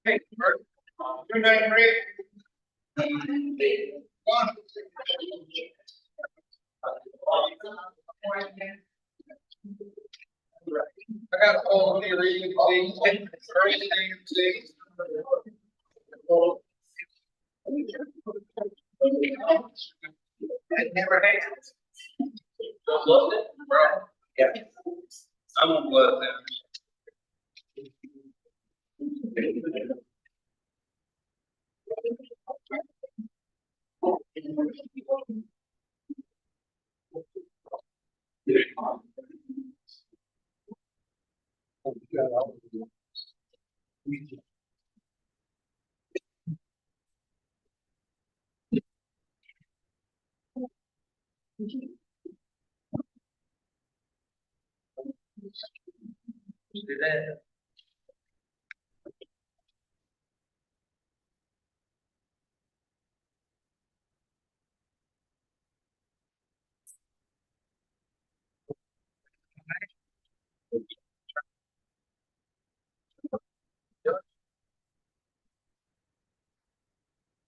Hey, good night, Rick. One. I got all of your reading, please. It never happens. Yeah. I won't love them.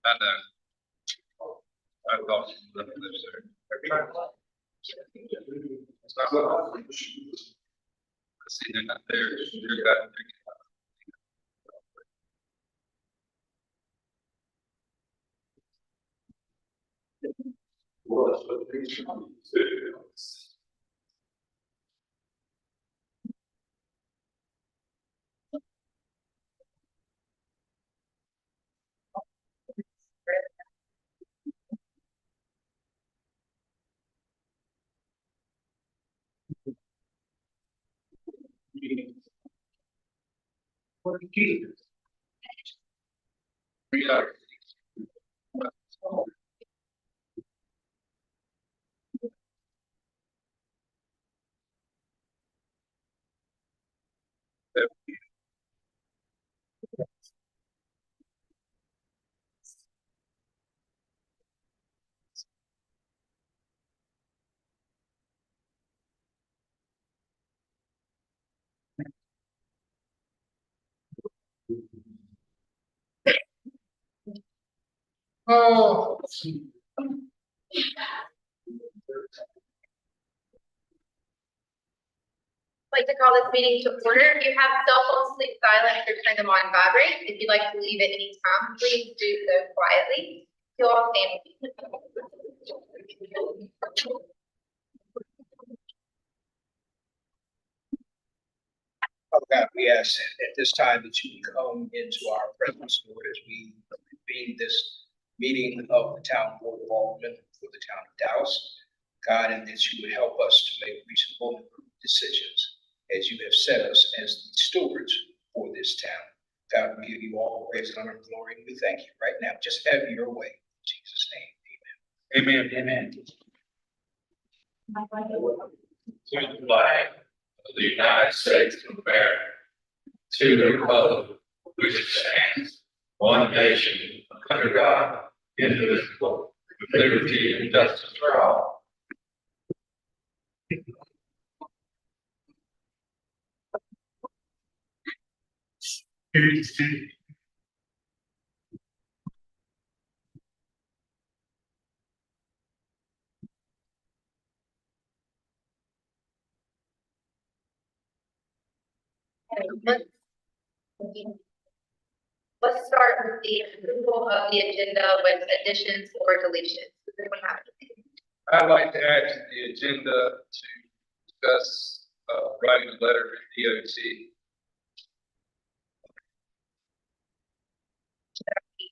I know. I thought you lived there. I see they're not there. You're back. Yeah. Oh. I'd like to call this meeting to order. If you have cell phones, please silence or turn them on vibrate. If you'd like to leave at any time, please do so quietly. To all families. Father God, we ask at this time that you come into our presence, Lord, as we convene this meeting of the town board of aldermen for the town of Dallas. God, and that you would help us to make reasonable decisions as you have set us as the stewards for this town. God, we give you all praise, honor, and glory, and we thank you right now. Just have your way. In Jesus' name, amen. Amen. To the flag of the United States of America, to the republic which stands one nation under God, indivisible, with liberty and justice for all. Let's start with the approval of the agenda with additions or deletions. Does anyone have anything? I'd like to add to the agenda to discuss writing a letter to DOT.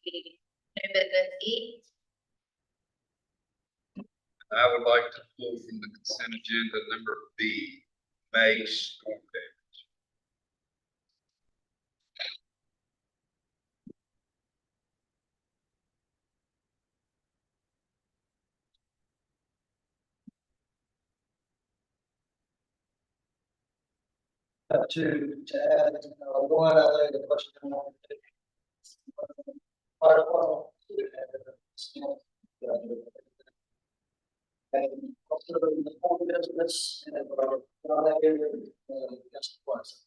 New business E. I would like to pull from the consent agenda number B, May storm damage. To add one other question. Article. And also the whole business and just was.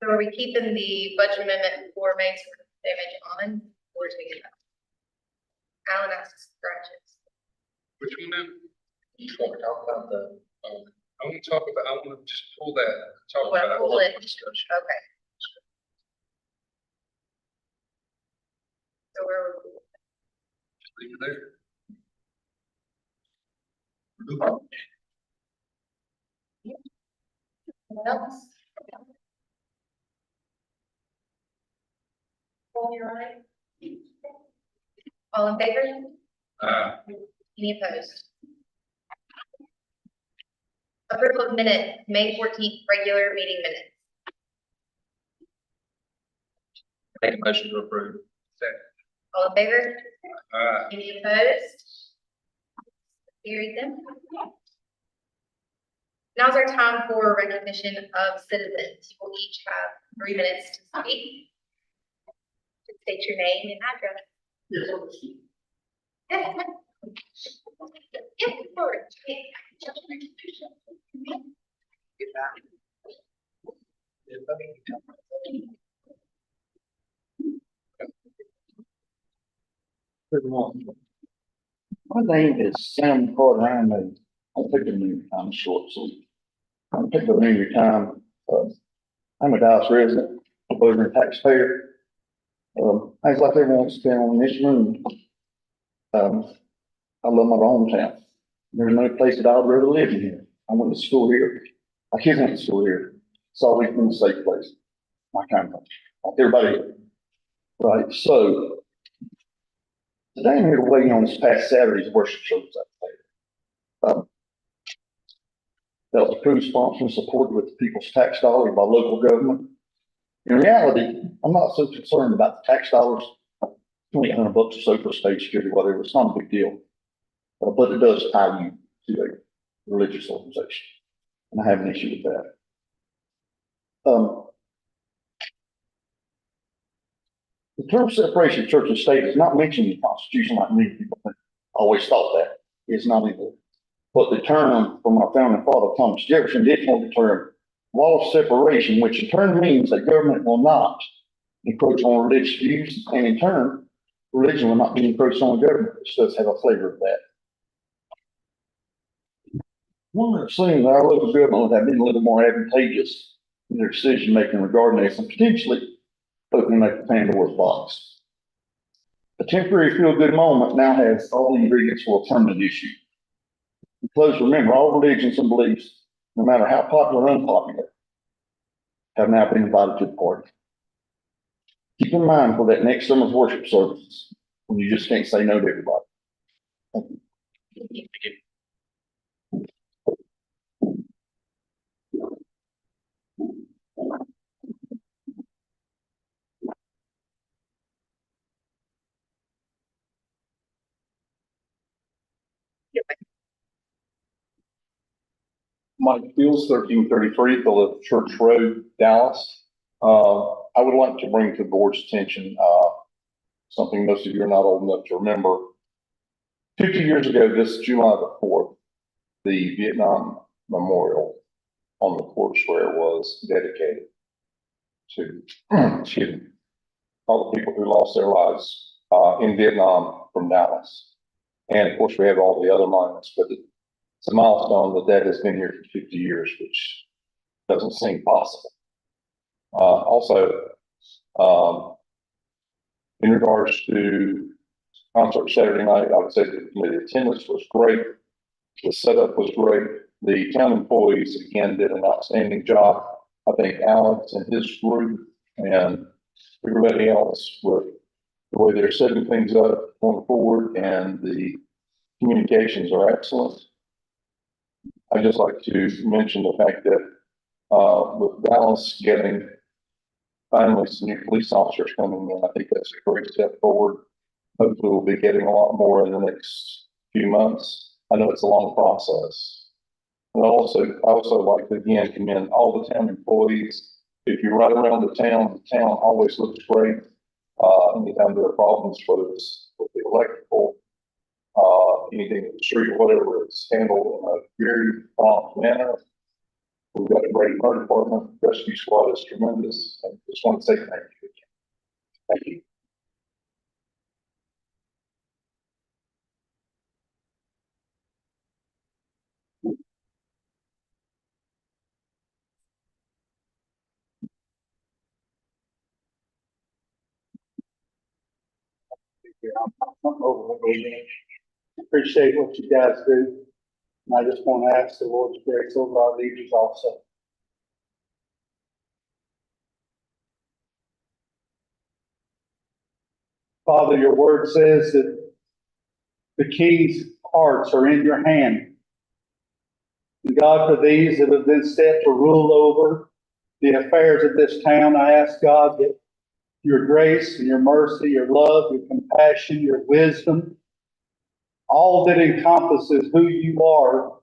So are we keeping the budget amendment for May damage on, or is we get that? Alan asks scratches. Which one now? You want to talk about the, I want to talk about, I want to just pull that, talk Well, about. pull it. Okay. So we're, Leave it there. what else? All your right. All in favor? Any opposed? Approval of minute, May 14th, regular meeting minutes. Make a motion to approve. All in favor? Uh, Any opposed? Carried them. Now's our time for recognition of citizens. You will each have 3 minutes to speak. Just state your name and address. yes, on the sheet. Yes. Yes, forward. Good morning. My name is Sam Carter. I'll take a minute, I'm short, so I'll take a minute of your time. I'm a Dallas resident, a voter and taxpayer. I just like everyone else been on this room. I love my hometown. There's no place that I'd rather live in here. I went to school here. My kids went to school here. It's always been a safe place. My kind of, like everybody. Right, so today I'm here to weigh in on this past Saturday's worship service. That was approved, sponsored, and supported with the people's tax dollars by local government. In reality, I'm not so concerned about the tax dollars, $2,800 or so for state security, whatever. It's not a big deal. But it does tie you to a religious organization, and I have an issue with that. The term separation of church and state is not mentioned in the Constitution like many people think. I always thought that. It's not either. But the term from our founding father, Thomas Jefferson, did form the term law of separation, which in turn means that government will not encroach on religious views, and in turn, religion will not be encroached on government, which does have a flavor of that. One would assume that our local government would have been a little more advantageous in their decision making regarding this, and potentially opening up the Pandora's box. A temporary feel-good moment now has all the ingredients for a permanent issue. In close, remember, all religions and beliefs, no matter how popular or unpopular, have now been invited to the party. Keep in mind for that next summer's worship services, when you just can't say no to everybody. Thank you. Mike Fields, 1333 Philip Church Road, Dallas. I would like to bring to the board's attention, something most of you are not old enough to remember. 50 years ago, this July the 4th, the Vietnam Memorial on the Port Square was dedicated to, excuse me, all the people who lost their lives, in Vietnam from Dallas. And of course, we have all the other monuments, but it's a milestone that has been here for 50 years, which doesn't seem possible. Also, in regards to concert Saturday night, I would say that the attendance was great. The setup was great. The town employees, again, did an outstanding job. I think Alex and his group and everybody else with the way they're setting things up going forward, and the communications are excellent. I'd just like to mention the fact that with Dallas getting finally some new police officers coming in, I think that's a great step forward. Hopefully we'll be getting a lot more in the next few months. I know it's a long process. And I also like to again commend all the town employees If you ride around the town always looks great. Anytime there are problems, whether it's with the electrical, anything with the street or whatever, it's handled in a very prompt manner. We've got a great fire department, rescue squad is tremendous, and just want to say thank you. Thank you. Appreciate what you guys do. And I just want to ask the Lord's grace over our leaders also. Father, your word says that the king's hearts are in your hand. And God, for these that have been set to rule over the affairs of this town, I ask God that your grace and your mercy, your love, your compassion, your wisdom, all that encompasses who you are,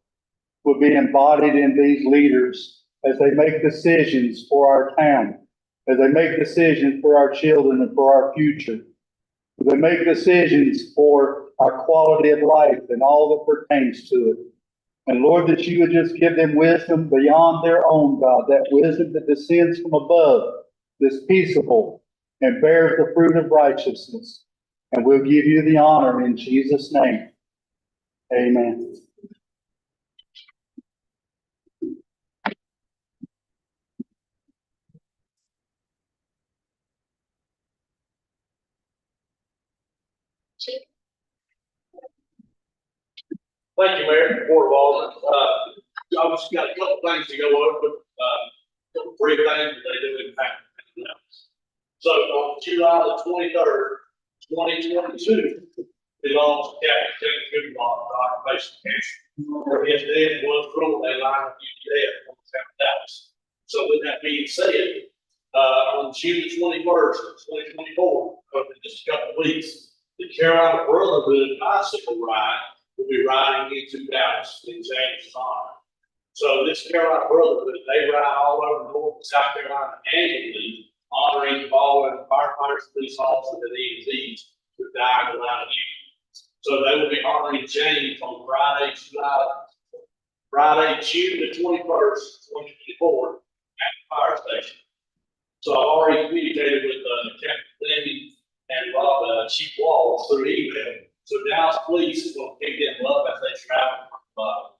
will be embodied in these leaders as they make decisions for our town, as they make decisions for our children and for our future, as they make decisions for our quality of life and all that pertains to it. And Lord, that you would just give them wisdom beyond their own, God, that wisdom that descends from above, that's peaceable and bears the fruit of righteousness. And we'll give you the honor in Jesus' name. Amen. Chief? Thank you, Mayor, Board of Aldermen. I just got a couple things to go over, couple brief things that they do impact. So on July the 23rd, 2022, belongs to Captain James Goodball, the occupation cancer. Where his death was cruel, they line of duty death on the town of Dallas. So with that being said, on June the 21st, 2024, over just a couple of weeks, the Carolina Brotherhood bicycle ride will be riding into Dallas in James' honor. So this Carolina Brotherhood, they ride all over North and South Carolina annually, honoring fallen firefighters, police officers, and EMTs who died in the line of duty. So they will be honoring James on Friday, June the 21st, 2024, at the fire station. So I've already communicated with Captain Fleming and Rob, Chief Walls through email. So Dallas Police is going to pick them up as they travel from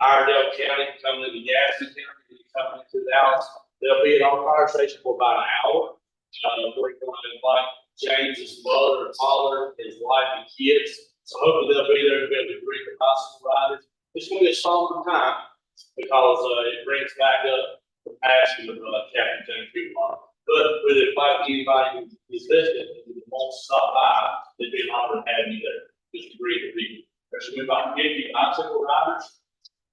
Iredell County, coming into Gaston County, coming to Dallas. They'll be at our fire station for about an hour. We're going to invite James's mother and father, his wife and kids. So hopefully they'll be there to be able to greet the bicycle riders. It's going to be a somber time because it brings back up the passion of Captain James Goodball. But with invite anybody who is listening, who wants to stop by, they'd be an honor to have you there. Just to greet the people. There's going to be about 50 bicycle riders.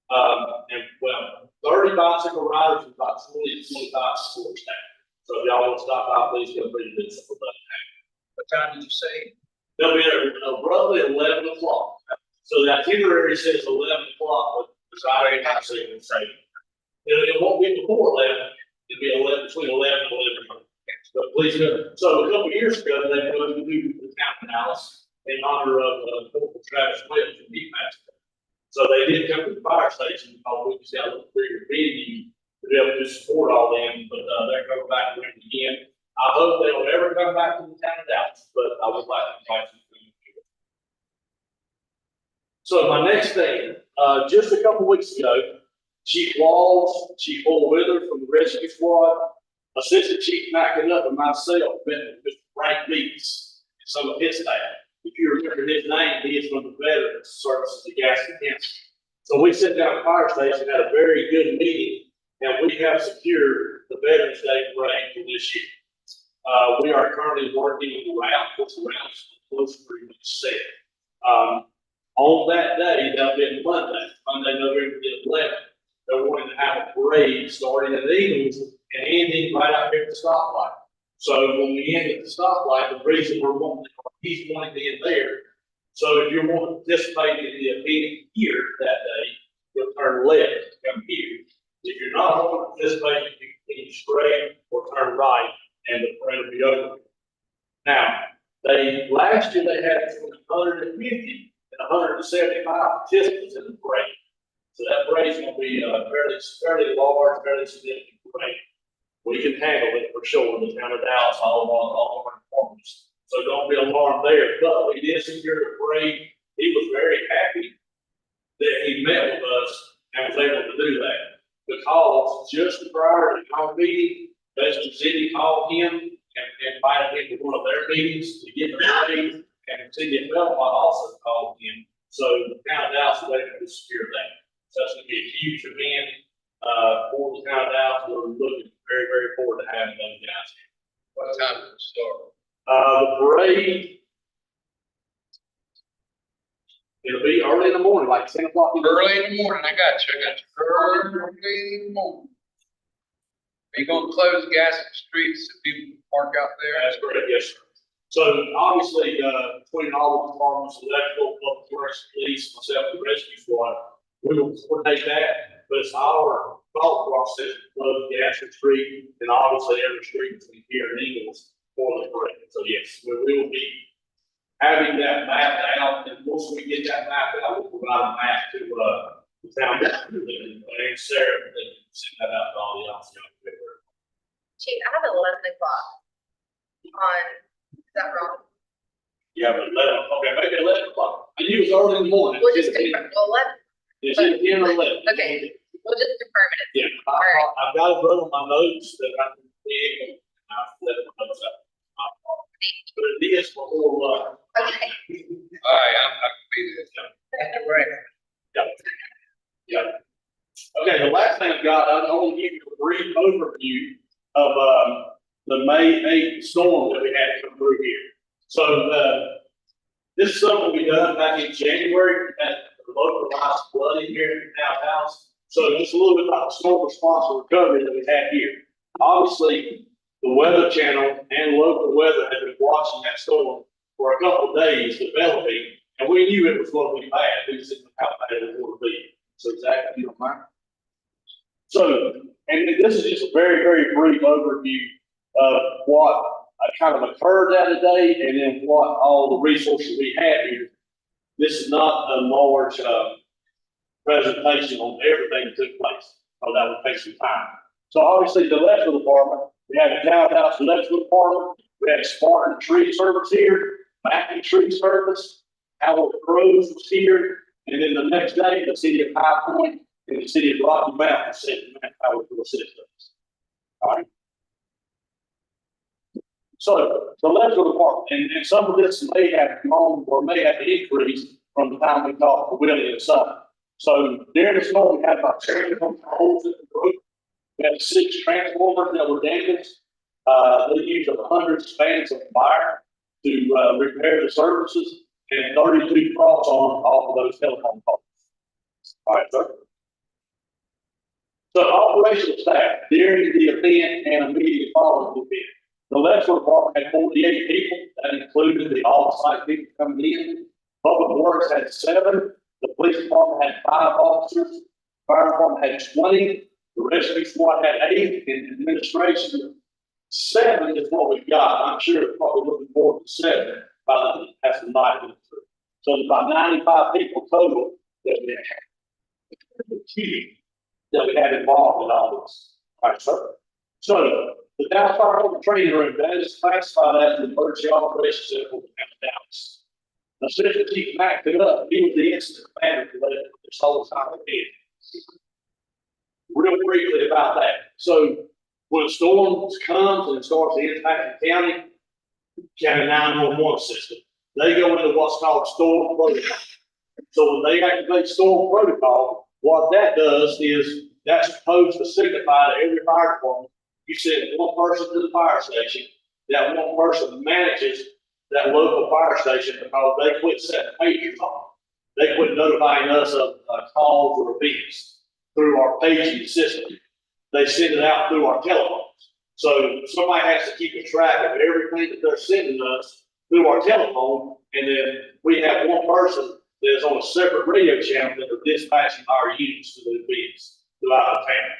And well, 30 bicycle riders and about 20 to 25 support staff. So if y'all want to stop by, please feel free to do so. What time did you say? They'll be there roughly 11 o'clock. So the itinerary says 11 o'clock, but it's already not saying the same. It won't be before 11. It'll be 11, between 11 and 11. But please go. So a couple years ago, they went to do the town of Dallas in honor of Corporal Travis Wells from Master. So they did come to the fire station because we just got a little bigger venue to be able to support all them, but they're coming back to it again. I hope they don't ever come back to the town of Dallas, but I would like to invite you to do it. So my next thing, just a couple weeks ago, Chief Walls, Chief Wither from the rescue squad, Assistant Chief McAnutt and myself met with Mr. Frank Beats and some of his staff. If you remember his name, he is from the Veterans Services of Gaston County. So we sat down at the fire station, had a very good meeting, and we have secured the Veterans Day parade for this year. We are currently working the route, which the route is close to pretty much set. On that day, that'll be Monday, November the 11th. They're wanting to have a parade starting at Eagles and ending right out here at the stoplight. So when we end at the stoplight, the reason we're wanting, he's wanting to get there. So if you want to participate in the event here that day, you'll turn left to come here. If you're not wanting to participate, you can continue straight or turn right, and the parade will be over. Now, last year they had between 150 and 175 participants in the parade. So that parade is gonna be fairly large, fairly significant parade. We can handle it for sure in the town of Dallas, all of our performers. So don't be alarmed there, but we did secure the parade. He was very happy that he met with us and was able to do that. Because just prior to our meeting, Western City called him and invited him to one of their meetings to get the parade, and City of Belmont also called him. So the town of Dallas was able to secure that. So it's gonna be a huge event, for the town of Dallas. We're looking very forward to having those guys here. What time does it start? The parade, it'll be early in the morning, like 10 o'clock. Early in the morning, I got you. Early in the morning. Are you gonna close gas at the streets if people park out there? That's correct, yes, sir. So obviously, between all the departments, electrical, public works, police, myself, the rescue squad, we will coordinate that, but it's our thought process to close gas and street, and obviously every street between here and Eagles for the parade. So yes, we will be having that mapped out, and once we get that mapped out, we'll provide a map to, the town, and Sarah, and send that out to all the officers. Chief, I have 11 o'clock on, is that wrong? Yeah, but 11, okay, maybe 11 o'clock. I knew it was early in the morning. We'll just confirm, well, 11, It's in 10 or 11. okay, we'll just confirm it. Yeah, I've got it wrote on my notes that I can be able, I've let the notes up. But it is for all, Okay. All right, I'm not gonna be there. Right. yeah. Okay, the last thing I've got, I want to give you a brief overview of, the May 8th storm that we had come through here. So, this is something we done back in January at the localized flooding here in our house. So just a little bit about the storm response and recovery that we had here. Obviously, the Weather Channel and local weather had been watching that storm for a couple of days developing, and we knew it was going to be bad. We just didn't know how bad it was going to be. So Zach, if you don't mind. So, and this is just a very brief overview of what kind of occurred that day, and then what all the resources we had here. This is not a large, presentation on everything that took place, so that would take some time. So obviously, the electrical department, we had a townhouse electrical department, we had Spartan Tree Service here, Mackie Tree Service, Howard Groves was here, and then the next day, the city of High Point and the city of Rocky Mountain sent Howard to assist us. All right. So the electrical department, and some of this may have grown or may have increased from the time we talked to Willie and Son. So during the storm, we had about 70 holes in the roof. We had 6 transformers that were damaged. They used 100 spans of wire to repair the services, and 32 cross on off of those telephone poles. All right, sir. So operational staff during the event and immediately following the event. The electrical department had 48 people. That included the off-site people coming in. Public Works had 7. The police department had 5 officers. Fire department had 20. The rescue squad had 8. And administration, 7 is what we've got. I'm sure it's probably looking forward to 7 by the as the night went through. So it's about 95 people total that we had involved in all this. All right, sir. So the Dallas Fire Department training room, that is classified as the emergency operations center for the town of Dallas. Assistant Chief Mack took it up. He was the incident commander for this whole time of it. Real briefly about that. So when a storm comes and it starts to impact the county 911 system, they go into what's called storm protocol. So when they activate storm protocol, what that does is that's supposed to signify to every fire department, you send one person to the fire station, that one person manages that local fire station because they quit setting pagers on. They quit notifying us of calls or events through our paging system. They send it out through our telephones. So somebody has to keep a track of everything that they're sending us through our telephone, and then we have one person that is on a separate radio channel that are dispatching our units to the events throughout the town.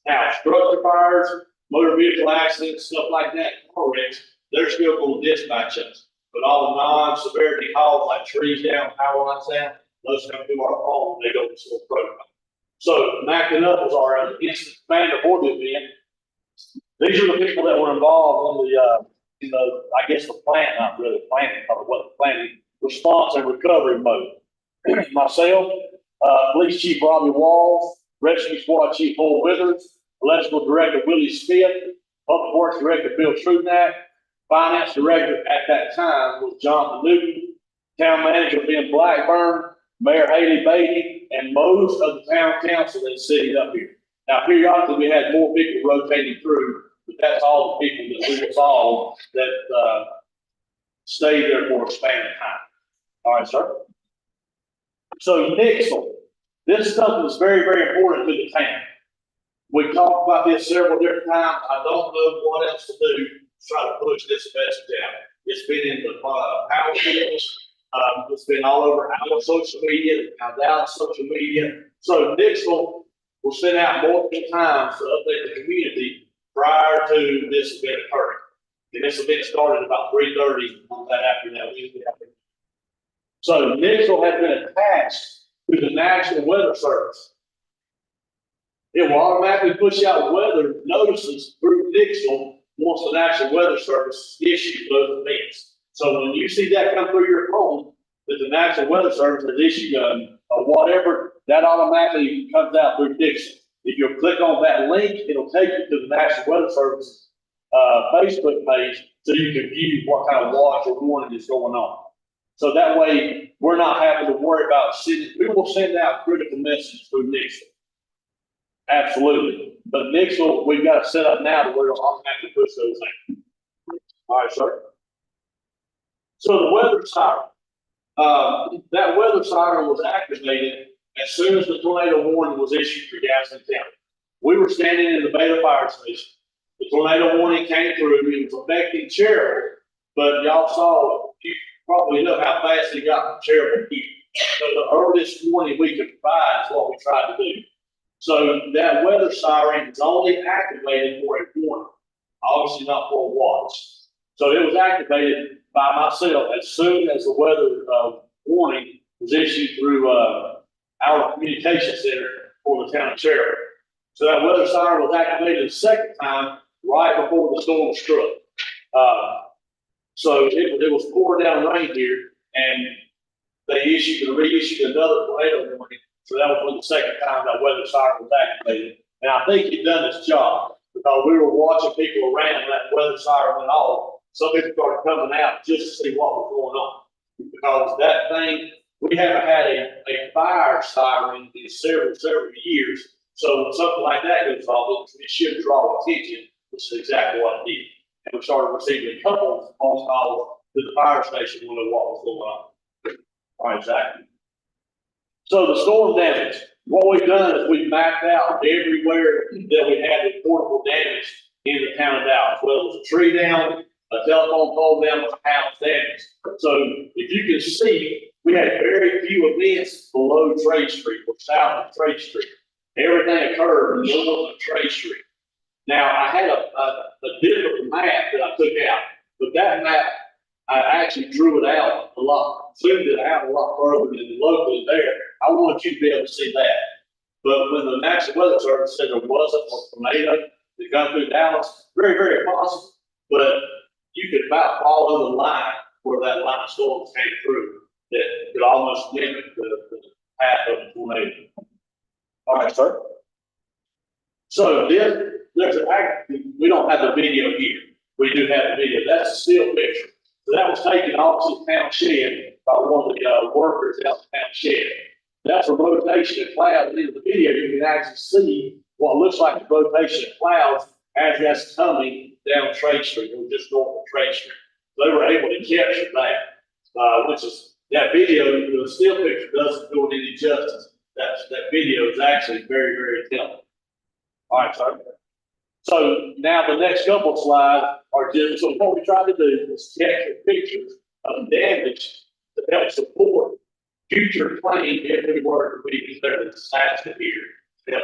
Now, structure fires, motor vehicle accidents, stuff like that, car wrecks, they're still gonna dispatch us. But all the non-severity calls, like trees down, power lines down, those come through our phone, they go to the protocol. So Mac and Knuckles are an instant commander for the event. These are the people that were involved in the, I guess the plant, not really planning, or what the planning, response and recovery mode. Myself, Police Chief Robbie Walls, Rescue Squad Chief Paul Withers, Electrical Director Willie Smith, Public Works Director Bill Trudnak, Finance Director at that time was Jonathan Newton, Town Manager Ben Blackburn, Mayor Haley Beatty, and most of the town council that's sitting up here. Now, periodically, we had more people rotating through, but that's all the people that we saw that stayed there for a span of time. All right, sir. So Nixle, this is something that's very, very important to the town. We talked about this several different times. I don't know what else to do to try to push this message out. It's been in the power bills. It's been all over our social media, our Dallas social media. So Nixle will send out multiple times to update the community prior to this event occurring. And this event started about 3:30 on that afternoon. So Nixle has been attached to the National Weather Service. It will automatically push out weather notices through Nixle once the National Weather Service issues those events. So when you see that come through your phone, that the National Weather Service has issued a whatever, that automatically comes out through Nixle. If you click on that link, it'll take you to the National Weather Service Facebook page so you can view what kind of watch or warning is going on. So that way, we're not having to worry about sending, we will send out critical messages through Nixle. Absolutely. But Nixle, we've got it set up now to where it'll automatically push those things. All right, sir. So the weather siren. That weather siren was activated as soon as the tornado warning was issued for Gaston County. We were standing in the Beta Fire Station. The tornado warning came through. It was affecting Cherry, but y'all saw, you probably know how fast it got from Cherry here. So the earliest warning we could provide is what we tried to do. So that weather siren is only activated for a warning, obviously not for a watch. So it was activated by myself as soon as the weather warning was issued through our communication center for the town of Cherry. So that weather siren was activated a second time right before the storm struck. So it was pouring down rain here, and they reissued another tornado warning. So that was the second time that weather siren was activated. And I think it done its job because we were watching people around when that weather siren went off. Some people started coming out just to see what was going on. Because that thing, we haven't had a fire siren in several years. So when something like that goes off, it should draw attention, which is exactly what it did. And we started receiving a couple of phone calls to the fire station when what was going on. All right, exactly. So the storm damage, what we've done is we've mapped out everywhere that we had reportable damage in the town of Dallas. Well, it was a tree down, a telephone pole down, was a house damage. So if you can see, we had very few events below Trade Street or south of Trade Street. Everything occurred north of Trade Street. Now, I had a different map that I took out, but that map, I actually drew it out a lot, zoomed it out a lot further than locally there. I want you to be able to see that. But when the National Weather Service said there wasn't a tornado that come through Dallas, very, very possible. But you could about follow the line where that line of storms came through that could almost mimic the path of the tornado. All right, sir. So we don't have the video here. We do have the video. That's a still picture. So that was taken off the town shed by one of the workers out the town shed. That's a rotation of clouds. In the video, you can actually see what looks like a rotation of clouds as that's coming down Trade Street, or just north of Trade Street. So they were able to capture that, which is, that video, the still picture doesn't do it any justice. That video is actually very, very telling. All right, sir. So now the next couple of slides are just, so what we try to do is capture pictures of damage to help support future planning if we were to be declared a disaster here.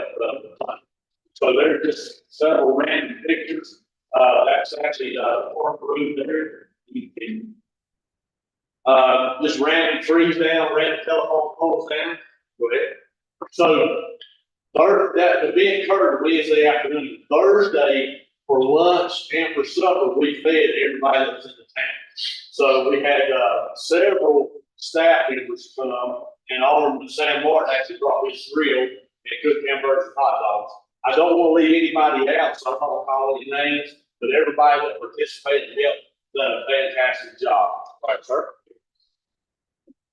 So So there's just several random pictures. That's actually, Park Road there. You can, just random trees down, random telephone poles down. Go ahead. So, that event occurred Wednesday afternoon. Thursday, for lunch and for supper, we fed everybody that was in the town. So we had, several staff members come, and Alderman Sam Martin actually brought his grill and cooked hamburgers and hot dogs. I don't want to leave anybody out, so I'm not gonna call any names, but everybody that participated helped done a fantastic job. All right, sir.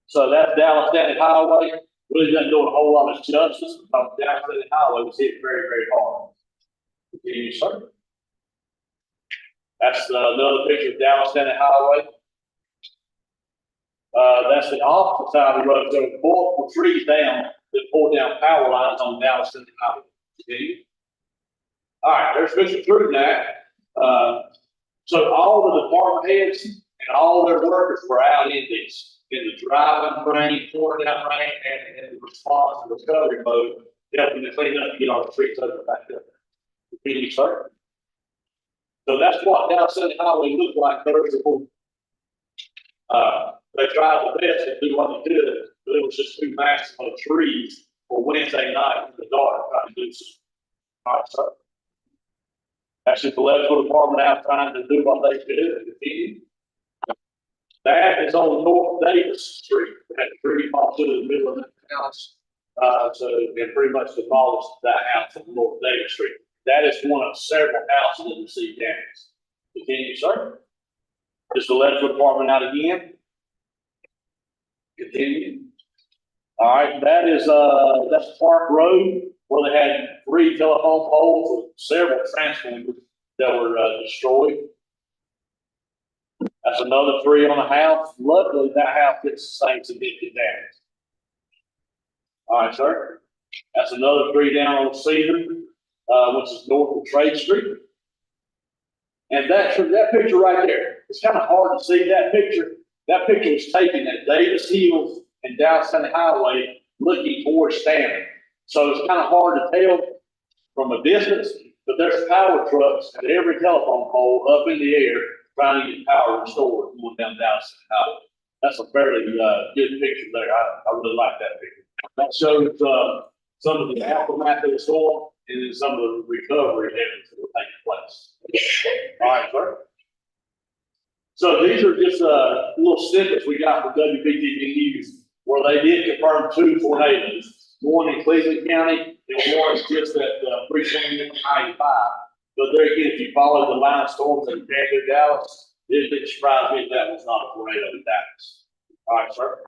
So that's Dallas County Highway. Really doesn't do a whole lot of justice because Dallas County Highway was hit very, very hard. Continue, sir. That's another picture of Dallas County Highway. That's the opposite side of the road. There were multiple trees down that pulled down power lines on Dallas County Highway. Continue. All right, there's Mr. Through that. So all the department heads and all their workers were out in this, in the driving rain, pouring down rain, and in the response to recovery mode, helping to clean up, get all the trees over back up. Continue, sir. So that's what Dallas County Highway looked like Thursday morning. They tried the best to do what they could, but it was just too massive of trees for Wednesday night in the dark trying to do some. All right, sir. That's just the electrical department out trying to do what they could and continue. That is on North Davis Street. That tree falls into the middle of the house. So it pretty much demolished that house on North Davis Street. That is one of several houses that received damage. Continue, sir. Just the electrical department out again. Continue. All right, that is that's Park Road where they had 3 telephone poles with several transformers that were destroyed. That's another 3 on the house. Luckily, that house gets the same significant damage. All right, sir. That's another 3 down on Cedar, which is north of Trade Street. And that picture right there, it's kind of hard to see that picture. That picture was taken at Davis Hills and Dallas County Highway looking towards Stanley. So it's kind of hard to tell from a distance, but there's power trucks at every telephone pole up in the air trying to get power restored going down Dallas County Highway. That's a fairly good picture there. I really like that picture. That shows some of the aftermath of the storm and then some of the recovery efforts that were taking place. All right, sir. So these are just little snippets we got from WPTV News where they did confirm 2 tornadoes, one in Cleveland County and one just at Freestone 95. But there again, if you follow the line of storms that ran through Dallas, it didn't surprise me if that was not a tornado in Dallas. All right, sir.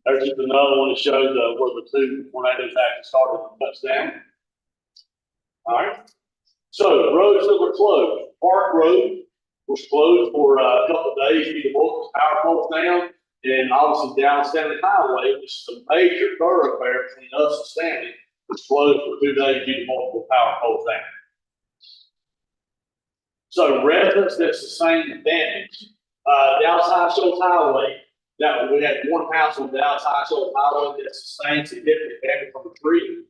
There's just another one that shows where the 2 tornadoes actually started to touch down. All right. So roads that were closed. Park Road was closed for a couple of days due to multiple power poles down. And obviously Dallas County Highway, which is a major thoroughfare between us and Stanley, was closed for 2 days due to multiple power poles down. So residents that sustained damage, Dallas High Schools Highway, that we had one house on Dallas High Schools Highway that sustained significant damage from a tree.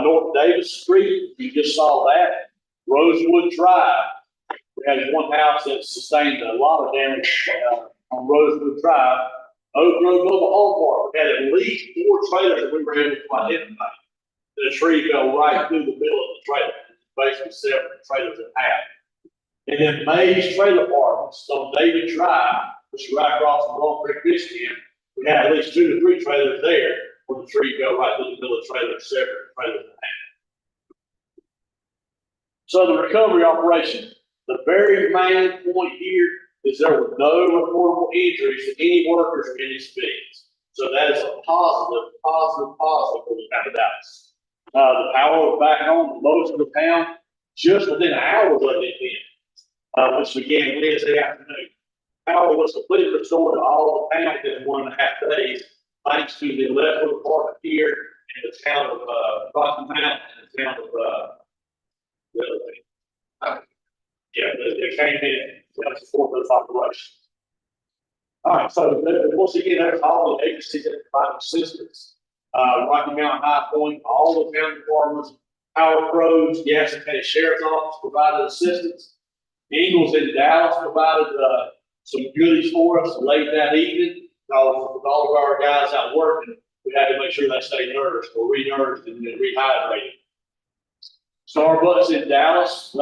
North Davis Street, you just saw that. Rosewood Drive, we had one house that sustained a lot of damage on Rosewood Drive. Oak Grove Mobile Home Park, we had at least 4 trailers that we were able to identify. The tree fell right through the middle of the trailer, basically several trailers in half. And then Mays Trailer Parks on David Drive, which is right across from Long Creek, Michigan, we had at least 2 to 3 trailers there where the tree fell right through the middle of the trailer, several trailers in half. So the recovery operation, the very main point here is there were no reportable injuries to any workers or any civilians. So that is a positive for the town of Dallas. The power was back on most of the town just within hours of the event, which began Wednesday afternoon. Power was completely restored to all the town within 1.5 days, thanks to the electrical department here in the town of Rocky Mount and the town of they came in to support those operations. All right, so once again, there's all the agencies that provide assistance. Rocky Mountain High Point, all the town departments, Howard Roads, Gaston County Sheriff's Office provided assistance. Eagles in Dallas provided, some goodies for us late that evening. With all of our guys out working, we had to make sure they stay nourished or re-nourished and then rehydrated. Starbucks in Dallas,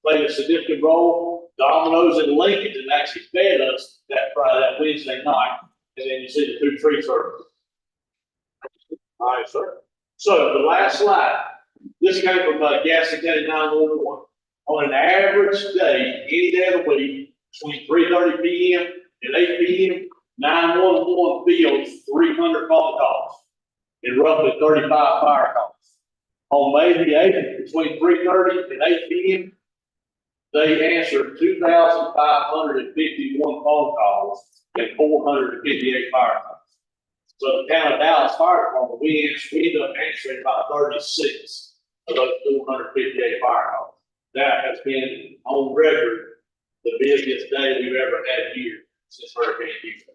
played a significant role. Domino's in Lincoln and actually fed us that Wednesday night. And then you see the 2 tree services. All right, sir. So the last slide, this came from Gaston County 911. On an average day, any day of the week, between 3:30 p.m. and 8 p.m., 911 fields 300 phone calls and roughly 35 fire calls. On May the 8th, between 3:30 and 8 p.m., they answered 2,551 phone calls and 458 fire calls. So the town of Dallas Fire Department, we ended up answering about 36 of those 458 fire calls. That has been on record the busiest day we've ever had here since Hurricane Houston.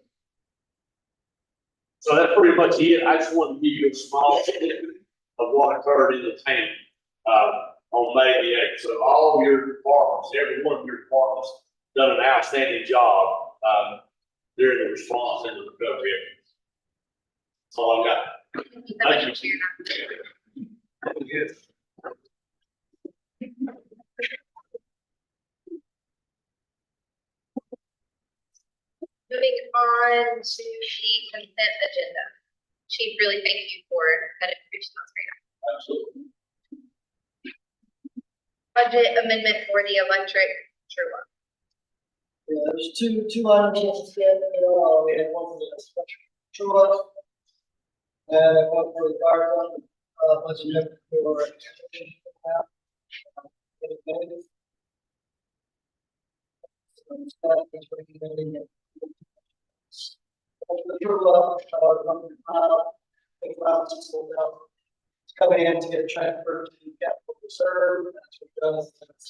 So that's pretty much it. I just wanted to give you a small snippet of what occurred in the town, on May the 8th. So all of your departments, every one of your departments done an outstanding job, during the response and the recovery. That's all I've got. Thank you so much for sharing that. Yes. Moving on to the consent agenda. Chief, really thank you for that information. That's great. Absolutely. Budget amendment for the electric true up. Yeah, there's two items on the schedule, we have one for the special true up. And one for the fire fund, budget amendment for. It's coming in to get transferred to capital reserve, that's what does, that's.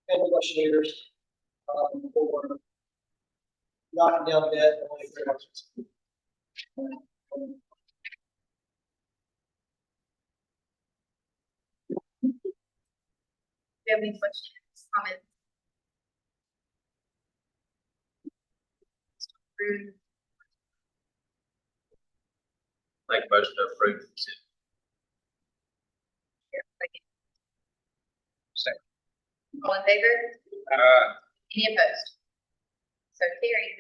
And negotiators, for knocking down debt. Only for elections. Do you have any questions, comments? Rude. Make a motion to approve. Second. All in favor? Any opposed? So carried.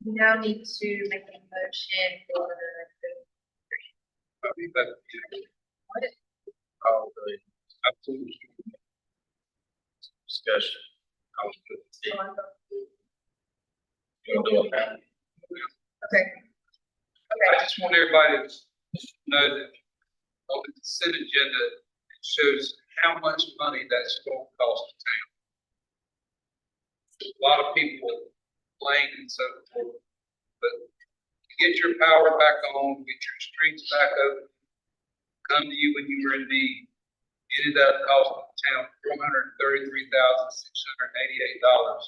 We now need to make a motion for the. What is? All the, discussion. I was good. You wanna do it now? Okay. Okay. I just want everybody to know that on the consent agenda, it shows how much money that's going to cost the town. A lot of people complain and so forth, but get your power back on, get your streets back open, come to you when you were in need. It ended up costing the town $433,688.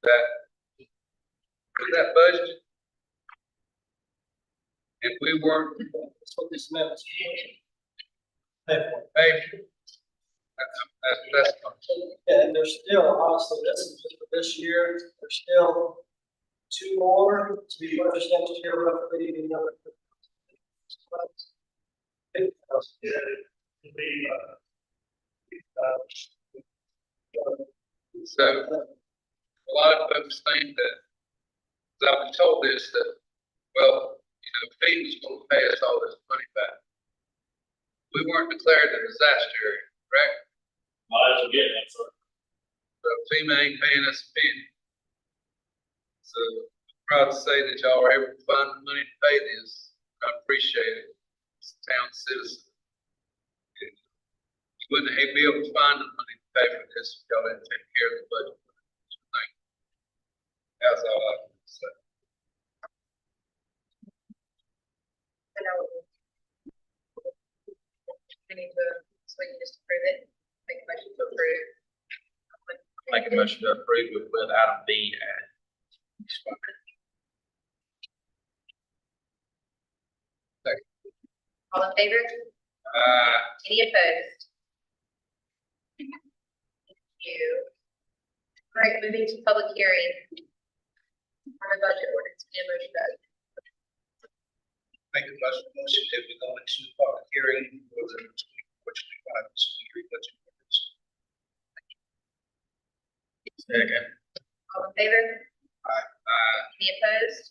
That for that budget. If we weren't That's what this amendment is. paid, that's fine. Yeah, and there's still, honestly, this is just for this year, there's still 2 more to be purchased next year, roughly another. So a lot of folks think that, I've been told this, that, well, FEMA's going to pay us all this money back. We weren't declared a disaster area, correct? That's again, that's So FEMA ain't paying us a penny. So I'm proud to say that y'all were able to find the money to pay this. I appreciate it. It's a town citizen. You wouldn't be able to find the money to pay for this if y'all didn't take care of the budget. Thank you. That's all I have to say. We need to, so we can just approve it, make a motion to approve. Make a motion to approve with item B added. All in favor? Any opposed? Thank you. All right, moving to public hearing. On the budget ordinance, and motion vote. Make a motion that we go into public hearing for the 2024-25 school year budget ordinance. Second. All in favor? Any opposed?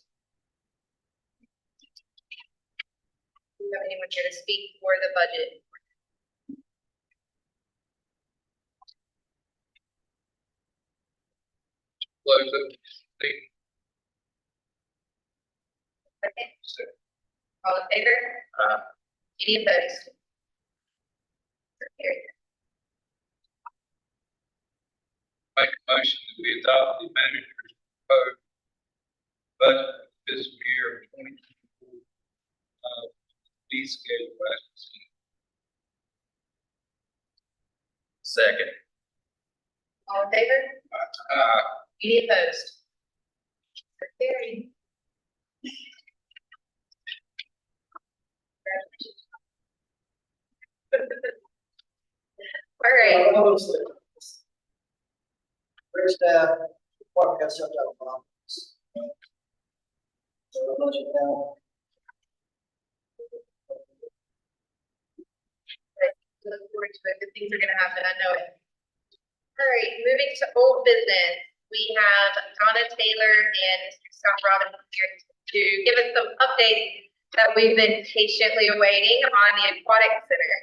Do you have anyone here to speak for the budget? Close it. Second. All in favor? Any opposed? Carried. Make a motion that we adopt the manager's proposed budget for fiscal year 2024. Fee scale class. Second. All in favor? Any opposed? Carried. All right. Where's the, what, got stepped out of office. So, budget now. Look forward to it. Good things are gonna happen. I know it. All right, moving to old business. We have Donna Taylor and Mr. Scott Robinson here to give us some updates that we've been patiently awaiting on the aquatic center.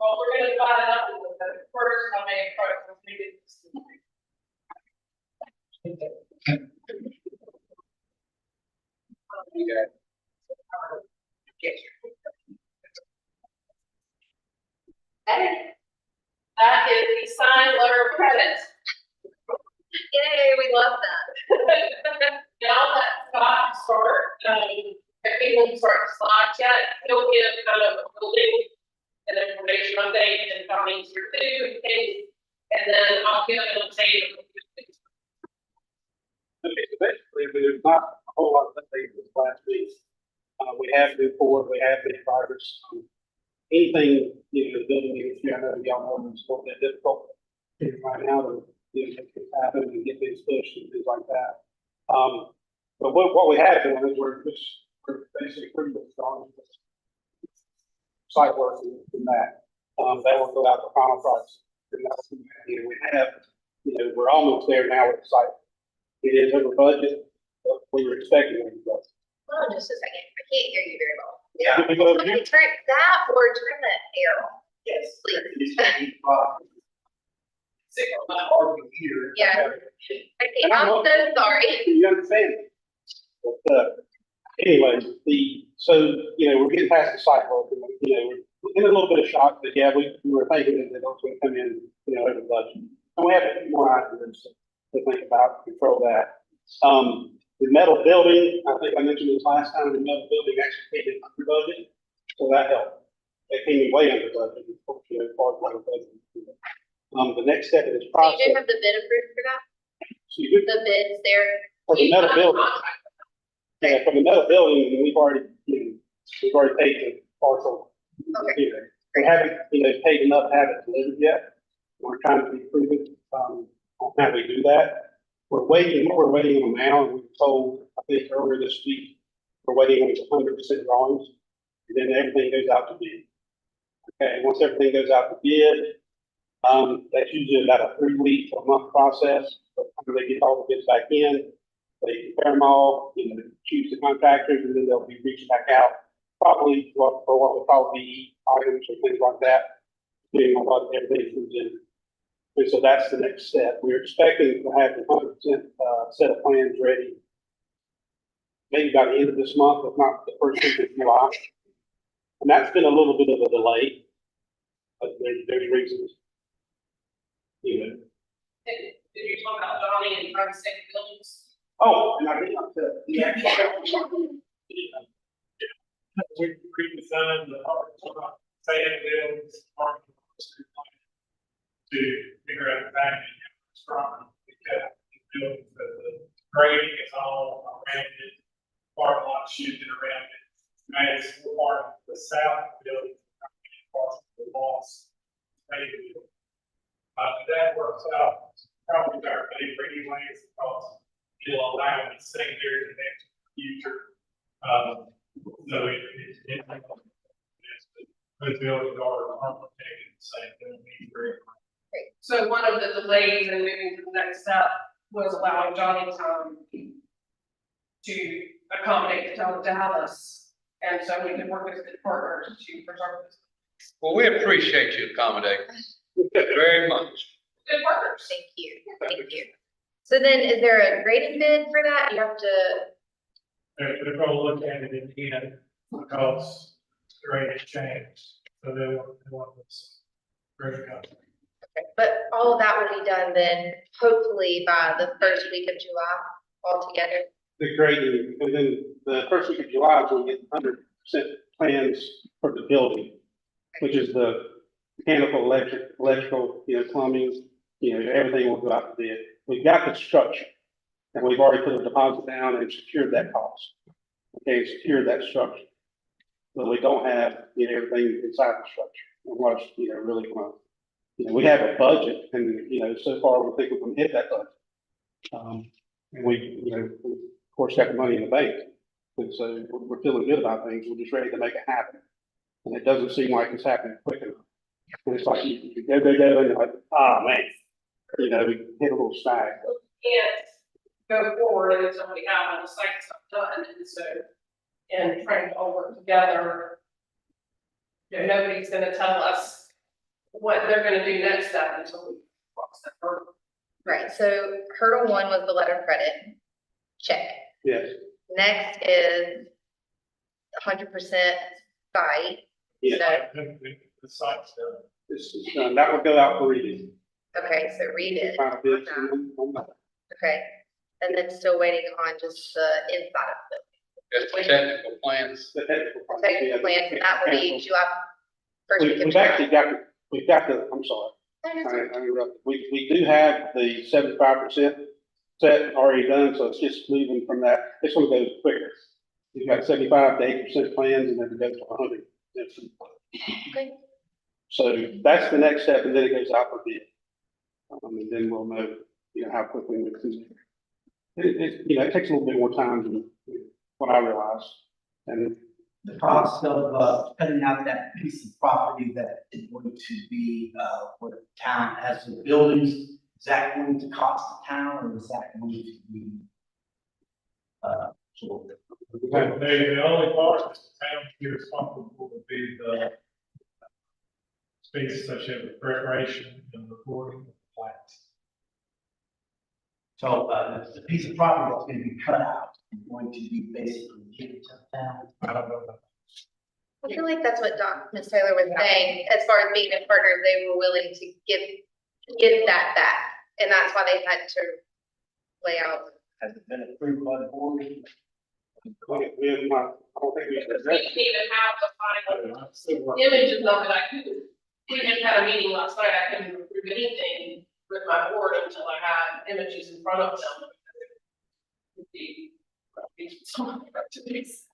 Well, we're gonna divide it up a little bit. First, I may approach with maybe this. That is the signed letter of credit. Yay, we love that. Now that Scott start, if people start to slide chat, he'll give kind of a building and information update and comments here too, in case, and then I'll give it a table. Okay, so basically, there's not a whole lot of things this last week. We have moved forward, we have made progress. Anything, the building industry, I know y'all know it's a little bit difficult right now to, make things happen and get things pushed and things like that. But what we have done is we're basically pretty much strong site work and that. That will go out to final price. And that's, we have, we're almost there now with the site. It is over budget, but we were expecting it. Hold on just a second. I can't hear you very well. Yeah. Somebody turn that or turn that air on. Yes. Please. Hard to hear. Yeah. Okay, I'm so sorry. You understand? But, anyways, we're getting past the site work, and, we're in a little bit of shock, but yeah, we were thinking that it was going to come in, over the budget. And we have a few more items to think about, control that. The metal building, I think I mentioned this last time, the metal building actually came in under budget, so that helped. It came in way under budget, far under budget. The next step in this So process. you do have the bid approved for that? Excuse me? The bids there? For the metal building. Yeah, for the metal building, we've already paid the partial. Okay. We haven't, paid enough to have it delivered yet. We're trying to be prudent, on how we do that. What we're waiting on now, and we were told, I think earlier this week, we're waiting on 100% drawings, and then everything goes out to bid. Okay, once everything goes out to bid, that's usually about a 3-week to a month process. But after they get all the bids back in, they compare them all, choose the contractors, and then they'll be reaching back out, probably for what would probably be items or things like that, depending on what everything comes in. And so that's the next step. We're expecting to have the 100% set of plans ready, maybe by the end of this month, if not the first week of July. And that's been a little bit of a delay, but there's reasons. Did you talk about Donnie and trying to save buildings? Oh, and I did not tell. Yeah. We redesigned the fan bills, to figure out exactly how strong we got the buildings, the grading is all around it, parking lot shifted around it, made it part of the south building, across the walls. Maybe. That works out probably better, but it pretty ways because it'll allow the secondary to next future. So both buildings are protected the same, they'll be very. So one of the delays in moving to the next step was allowing Johnny time to accommodate the town of Dallas. And so we can work with the partners to preserve this. Well, we appreciate you accommodating very much. Good partners. Thank you, thank you. So then is there a graded bid for that? You have to, They're gonna look at it in the end because the rate has changed, so they want this. Very good. but all of that will be done then hopefully by the first week of July altogether. The grading, and then the first week of July, is when we get 100% plans for the building, which is the mechanical, electrical, plumbing, everything will go out to bid. We've got the structure, and we've already put a deposit down and secured that cost. Okay, secured that structure. But we don't have, everything inside the structure, and what's, really going on. We have a budget, and, so far we think we can hit that budget. And we, of course, got the money in the bank. And so we're feeling good about things. We're just ready to make it happen. And it doesn't seem like it's happening quick enough. And it's like you go, and you're like, man, we hit a little snag. Can't go forward until we have the site stuff done, and so, and trying to all work together. Nobody's gonna tell us what they're gonna do next step until we cross that hurdle. Right, so hurdle one was the letter of credit, check. Yes. Next is 100% site. Yeah. So, The site's done. That would go out for reading. okay, so read it. Final bids on that. Okay, and then still waiting on just the inside of the Just the technical plans. The technical part, technical yeah, plan, and that will be July first week of We've July. actually got the, I'm sorry. I interrupted. We do have the 75% set already done, so it's just moving from that. This one goes quicker. We've got 75 to 80% plans, and then it goes to 100. Okay. So that's the next step, and then it goes out for bid. And then we'll know, how quickly we can. It takes a little bit more time than what I realized. And the cost of cutting out that piece of property that is going to be for the town as the buildings, is that going to cost the town, or is that going to be? The only part that the town is responsible for would be the space associated with preparation and recording of the plans. So the piece of property that's going to be cut out is going to be basically given to the town. I don't know about. I feel like that's what Ms. Taylor was saying, as far as being a partner, they were willing to give that back, and that's why they had to lay out. Has it been approved by the board? we have not, I don't think we should. We didn't even have the final images of it. We had had a meeting last night, I couldn't approve anything with my board until I had images in front of them. Would be some activities.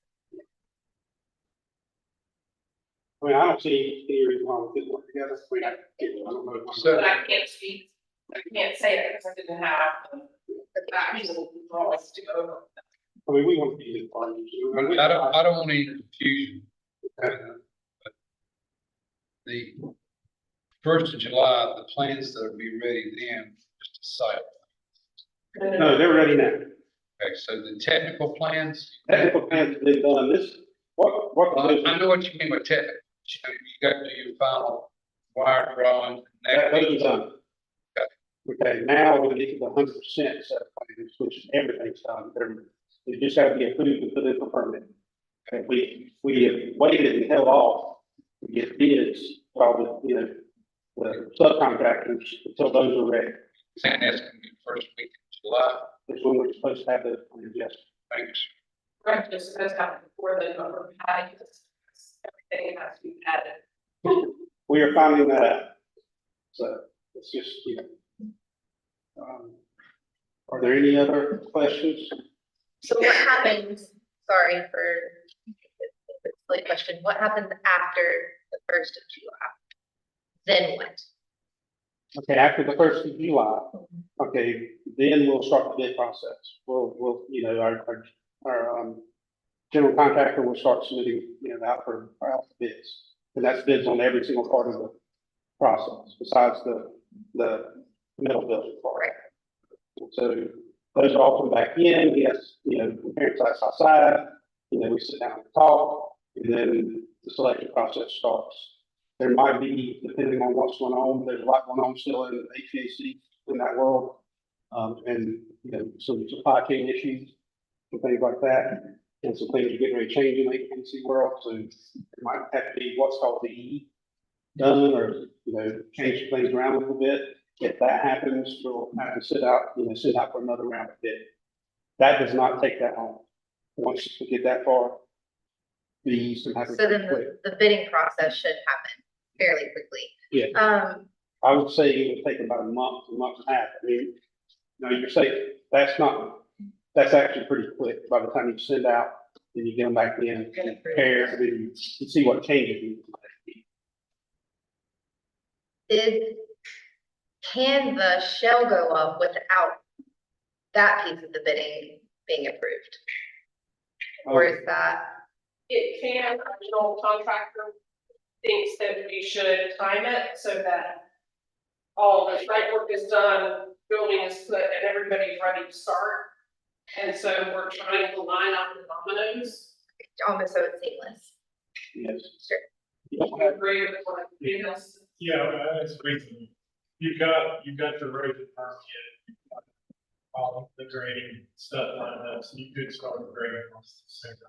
I don't see any reason why we couldn't work together. I don't know. So- But I can't speak, I can't say it because I didn't have the actual drawings to go over. We want to be the parties. I don't want any confusion. The 1st of July, the plans that will be ready then, just a site. No, they're ready now. Okay, so the technical plans, Technical plans have been done. I know what you mean by technical. You got to do your final wire drawing. Those are done. Okay, now we're gonna get to the 100% set of plans, which everything's done. It just got to be approved and put in for permit. Okay, we have waited and held off to get bids, probably, the subcontractors until those are ready. Saying that's going to be first week of July. That's when we're supposed to have those plans, yes. Thanks. Right, just as happened before the number of patios, everything has to be added. We are finding that out. So it's just, are there any other questions? So what happens, sorry for silly question, what happens after the 1st of July? Then what? Okay, after the 1st of July, okay, then we'll start the bid process. We'll, you know, our general contractor will start submitting, you know, out for bids. And that's bids on every single part of the process, besides the middle building part. So those all come back in, yes, you know, parents outside, you know, we sit down and talk, and then the selection process starts. There might be, depending on what's going on, there's a lot going on still in HVAC in that world. And, you know, some supply chain issues and things like that. And some things are getting ready to change in the HVAC world, so it might have to be what's called the E done, or, you know, change things around a little bit. If that happens, we'll have to sit out for another round of bid. That does not take that long. Once we get that far, these can happen So then quick. the bidding process should happen fairly quickly. Yeah. I would say it would take about a month and a half. I mean, you know, you're saying, that's actually pretty quick by the time you send out, then you get them back in, and compare, and then you see what changes. Can the shell go up without that piece of the bidding being approved? Or is that? It can, our general contractor thinks that we should time it so that all the site work is done, building is put, and everybody's ready to start. And so we're trying to line up the dominoes. Almost so it's seamless. Yes. Sure. I agree with what you know. Yeah, that's reasonable. You've got the road permit, you've got all the grading stuff like that, so you could start grading once December.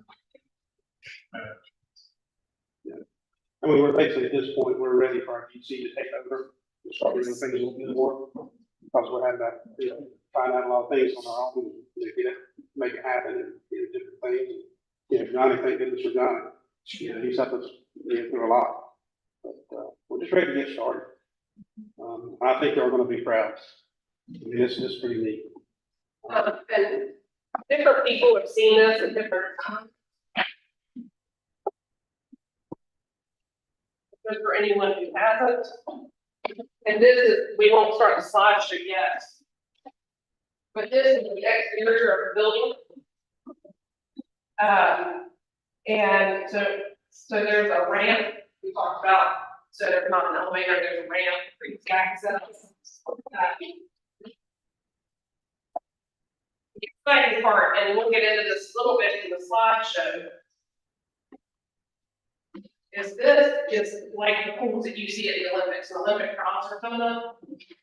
I mean, we're basically at this point, we're ready for our GC to take over, and start doing things a little bit more. Because we're having that, you know, find out a lot of things on our own, you know, get it, make it happen, and you know, different things. You know, Johnny, thank goodness for Johnny. You know, he's helped us, you know, through a lot. But, we're just ready to get started. I think they're gonna be proud. I mean, this is pretty neat. And different people have seen this at different times. But for anyone who hasn't, and this is, we won't start the slideshow yet. But this is the exterior of the building. And so there's a ramp we talked about. So there's not an elevator, there's a ramp for each access. The exciting part, and we'll get into this a little bit in the slideshow, is this is like the pools that you see at the Olympics. The Olympic crowds are coming up.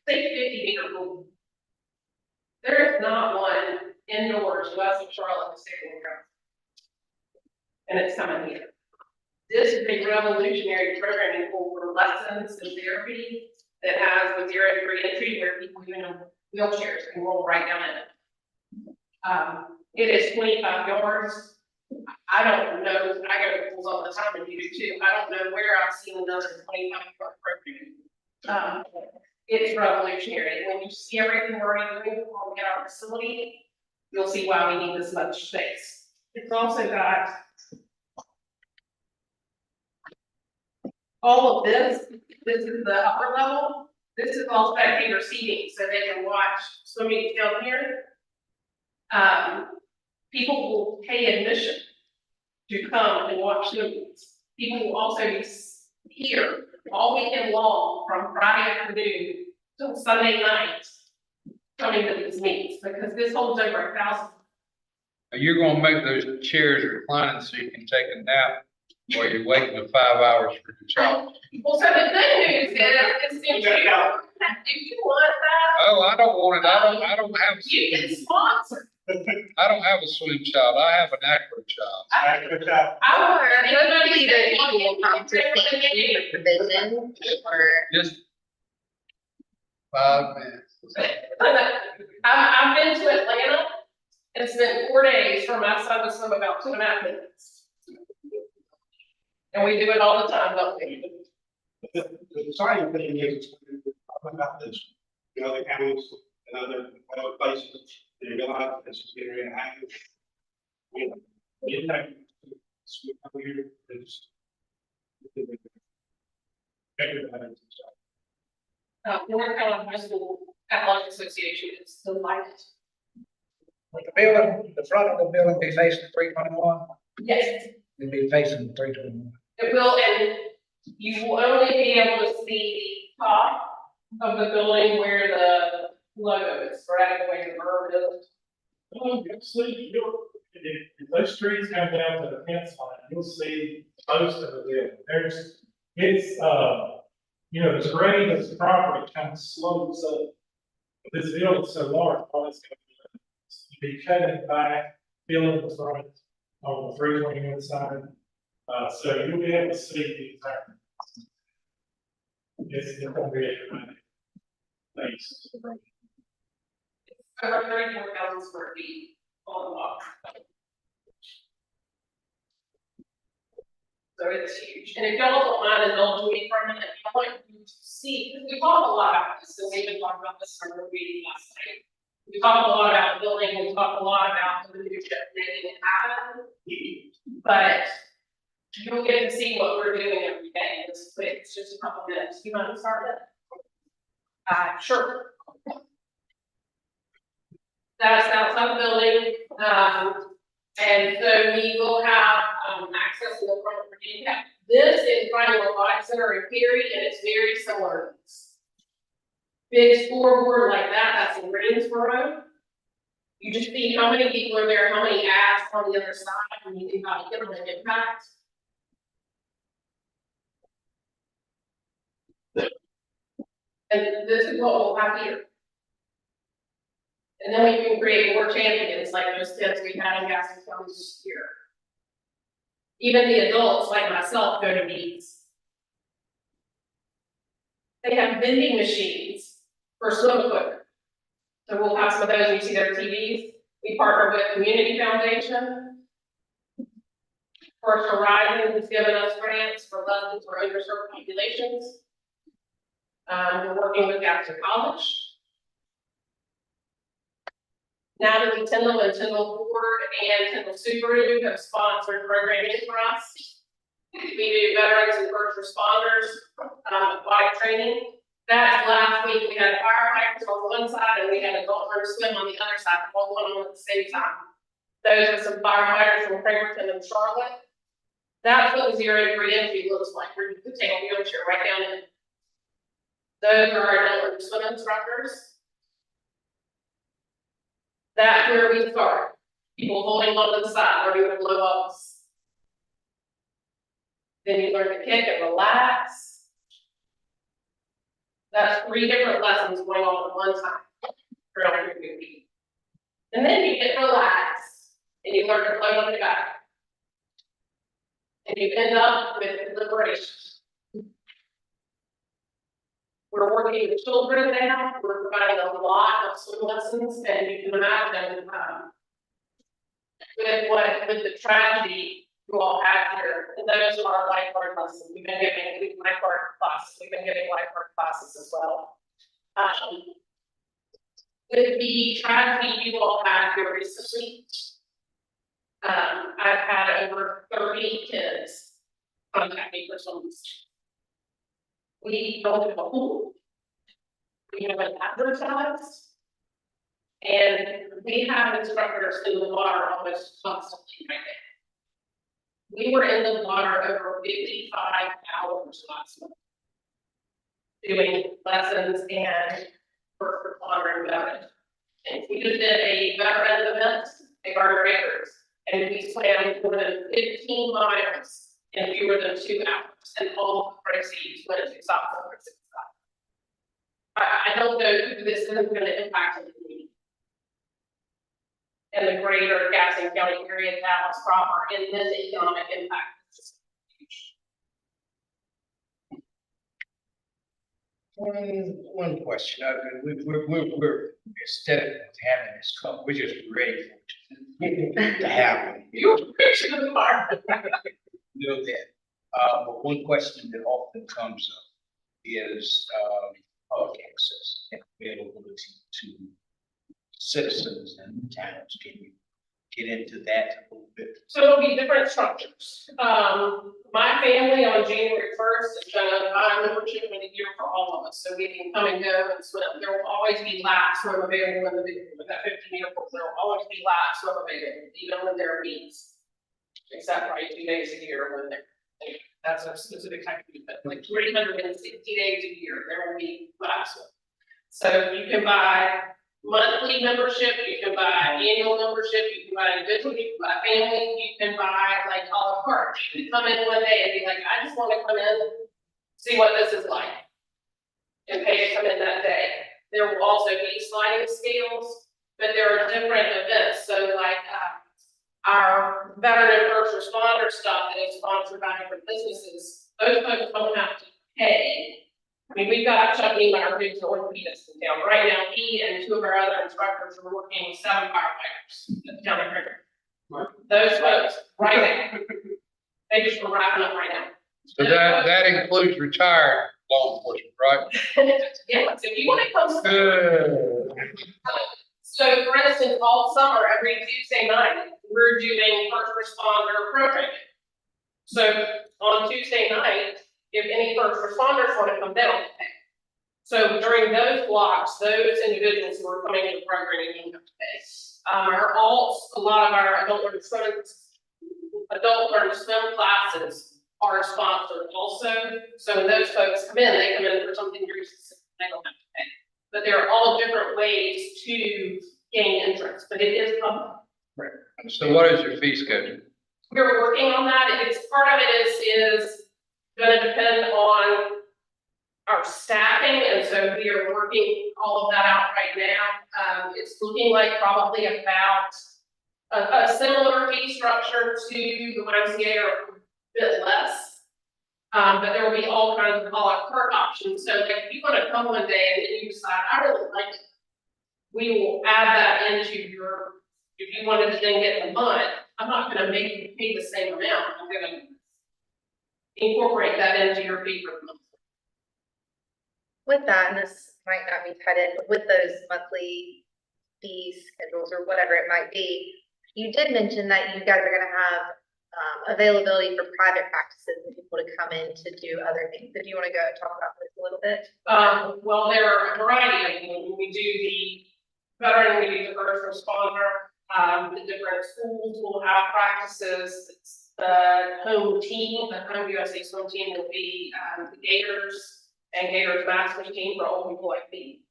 Say 50-meter pool. There is not one indoors west of Charlotte State Ground. And it's coming here. This is a revolutionary programming pool for lessons and therapy that has the 0-degree entry where people even in wheelchairs can roll right down in it. It is 25 yards. I don't know, I go to pools all the time and you do too. I don't know where I've seen another 25-yard program. It's revolutionary. When you see everything we're already doing when we get our facility, you'll see why we need this much space. It's also got all of this. This is the upper level. This is all spectator seating, so they can watch swimming down here. People will pay admission to come and watch movies. People will also be here all weekend long from Friday afternoon till Sunday night coming to these meetings because this holds over 1,000. You're gonna make those chairs reclining so you can take a nap while you're waiting the 5 hours for your child. Well, so the good news is, if you want that. Oh, I don't want it. I don't have. You can sponsor. I don't have a swim child. I have an acro child. Or hopefully the people will come to St. Provision or. Just 5 minutes. I've been to Atlanta and spent 4 days for my son to swim about 2.5 minutes. And we do it all the time, don't we? The exciting thing is, about this, in other counties and other places, they realize this is getting ready to happen. You know, North Carolina High School Athletic Association is delighted. Would the building, the front of the building be facing 321? Yes, It'd be facing 321. it will, and you will only be able to see the top of the building where the logo is, right, where the bird is. You'll see, if those trees come down to the fence line, you'll see most of the building. It's, the grade of the property kind of slopes up. But this building's so large, all it's gonna be cutting back, filling the front on the 321 side. So you'll be able to see the entire. It's gonna be a dramatic. Thanks. Over 34,000 square feet on the block. So it's huge, and if y'all don't mind indulging me for a minute, I want you to see, because we talked a lot about this, and we even talked about this in our meeting last night. We talked a lot about the building, we talked a lot about the leadership making it happen. But you'll get to see what we're doing every day, it's quick, it's just a couple minutes, you want to start it? Sure. That's outside the building, and so we will have, access to the front of the handicap. This is Triangle Life Center in Perry, and it's very similar to this. Big scoreboard like that, that's in Greensboro. You just see how many people are there, how many ads on the other side, and you think about the internet impact. And this is what we'll have here. And then we can create more champions like those kids we had in Gaston County this year. Even the adults like myself go to these. They have vending machines for swim equipment. So we'll have some of those, and you see their TVs. We partner with Community Foundation. First Horizon has given us grants for lessons for underserved populations. We're working with Gaston College. Natalie Tyndall and Tyndall Ford and Tyndall Subaru have sponsored programming for us. We do veterans and first responders, bike training. That last week we had firefighters on one side and we had adult learn swim on the other side, all going on at the same time. Those are some firefighters from Cramerton and Charlotte. That's what 0-3 entry looks like, where you could take a wheelchair right down in. Those are our adult learn swim instructors. That's where we start. People holding on to the side, learning to blow ups. Then you learn to kick and relax. That's 3 different lessons going on at one time throughout your week. And then you get relaxed and you learn to float on the back. And you end up with liberation. We're working with children now, we're providing a lot of swim lessons, and you can imagine, with the tragedy you all have here, and those are our lifeguard lessons. We've been giving lifeguard classes, as well. With the tragedy you all had here recently, I've had over 30 kids contact me for swims. We don't have a pool. We have an advertised. And we have instructors in the water almost constantly right now. We were in the water over 55 hours last month, doing lessons and first responder and veteran. And we just did a veteran event, a Garter Breakers, and we swam more than 15 miles in fewer than 2 hours, and all the proceeds went to South Florida. I don't know if this isn't going to impact the community and the greater Gaston County area, Dallas proper, and then the economic impact is just huge. One question, we're instead of having this come, we're just ready for it to happen. You're preaching to the choir. Know that. But one question that often comes up is public access and availability to citizens and towns. Can you get into that a little bit? So it'll be different structures. My family on January first is gonna buy a membership of the year for all of us, so we can come and go and swim. There will always be laps swim available in the vehicle. With that 15-year pool, there will always be laps swim available, even when there are meets. Except for 2 days a year when that's a specific type of event, like 360 days a year, there will be laps swim. So you can buy monthly membership, you can buy annual membership, you can buy individual, you can buy family, you can buy like a la carte. You can come in one day and be like, I just want to come in, see what this is like. And pay to come in that day. There will also be sliding scales, but there are different events. So like our veteran and first responder stuff that is sponsored by different businesses, those folks don't have to pay. I mean, we've got Chuck Niemeyer, who's an orthopedist in town. Right now, he and 2 of our other instructors are working with 7 firefighters at the county fair. Those folks, right now, they just were wrapping up right now. So that includes retired law enforcement, right? Yeah, so if you want to come. So for instance, all summer, every Tuesday night, we're doing first responder programming. So on Tuesday night, if any first responders want to come down, pay. So during those blocks, those individuals who are coming to the program don't have to pay. Our alts, a lot of our adult learning swim classes are sponsored also. So when those folks come in, they come in for something very specific, they don't have to pay. But there are all different ways to gain entrance, but it is public. Right. So what is your fee schedule? We're working on that. It's part of it is going to depend on our staffing, and so we are working all of that out right now. It's looking like probably about a similar fee structure to the YMCA or a bit less. But there will be all kinds of a la carte options. So like if you want to come one day and you decide, I really like it, we will add that into your, if you wanted to then get a month, I'm not going to make you pay the same amount. I'm going to incorporate that into your fee for the month. With that, and this might not be tied in, but with those monthly fee schedules or whatever it might be, you did mention that you guys are gonna have availability for private practices and people to come in to do other things. If you want to go talk about this a little bit. Well, there are a variety of them. We do the veteran, we do the first responder, the different schools will have practices. The home team, the home USA swim team will be the Gators and Gators Masters team for old people like me.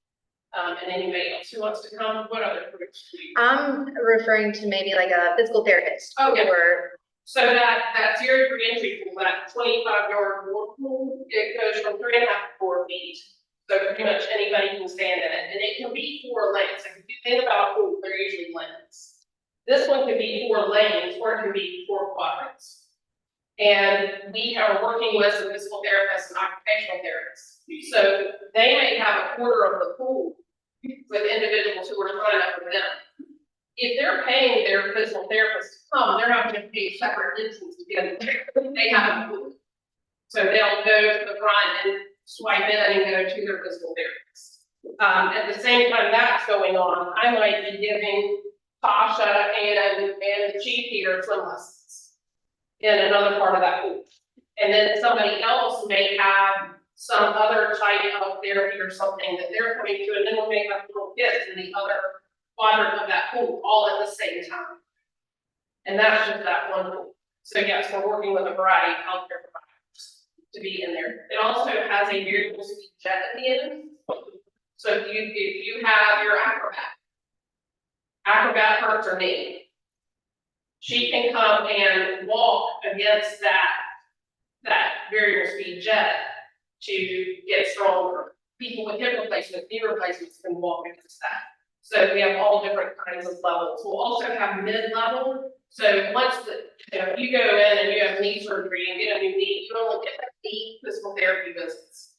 And anybody else who wants to come, what other groups do you? I'm referring to maybe like a physical therapist. Okay. Or so that zero to entry pool, that 25-yard water pool, it goes from 3.5 to 4 feet. So pretty much anybody can stand in it, and it can be 4 lanes. Like if you think about a pool, they're usually lanes. This one can be 4 lanes, or it can be 4 quadrants. And we are working with some physical therapists and occupational therapists. So they may have a quarter of the pool with individuals who are trying up for them. If they're paying their physical therapist to come, they're not going to pay separate entrance to get in. They have a pool. So they'll go to the front and swipe in and go to their physical therapist. At the same time that's going on, I might be giving Tasha and the chief here swim lessons in another part of that pool. And then somebody else may have some other type of therapy or something that they're coming to, and then we may have little kids in the other quadrant of that pool all at the same time. And that's just that one pool. So yes, we're working with a variety of healthcare providers to be in there. It also has a variable speed jet at the end. So if you have your acrobat hurts her knee, she can come and walk against that variable speed jet to get stronger. People with hip replacements, knee replacements can walk against that. So we have all different kinds of levels. We'll also have mid-level. So once you go in and you have knee surgery and get a new knee, you only get 8 physical therapy visits.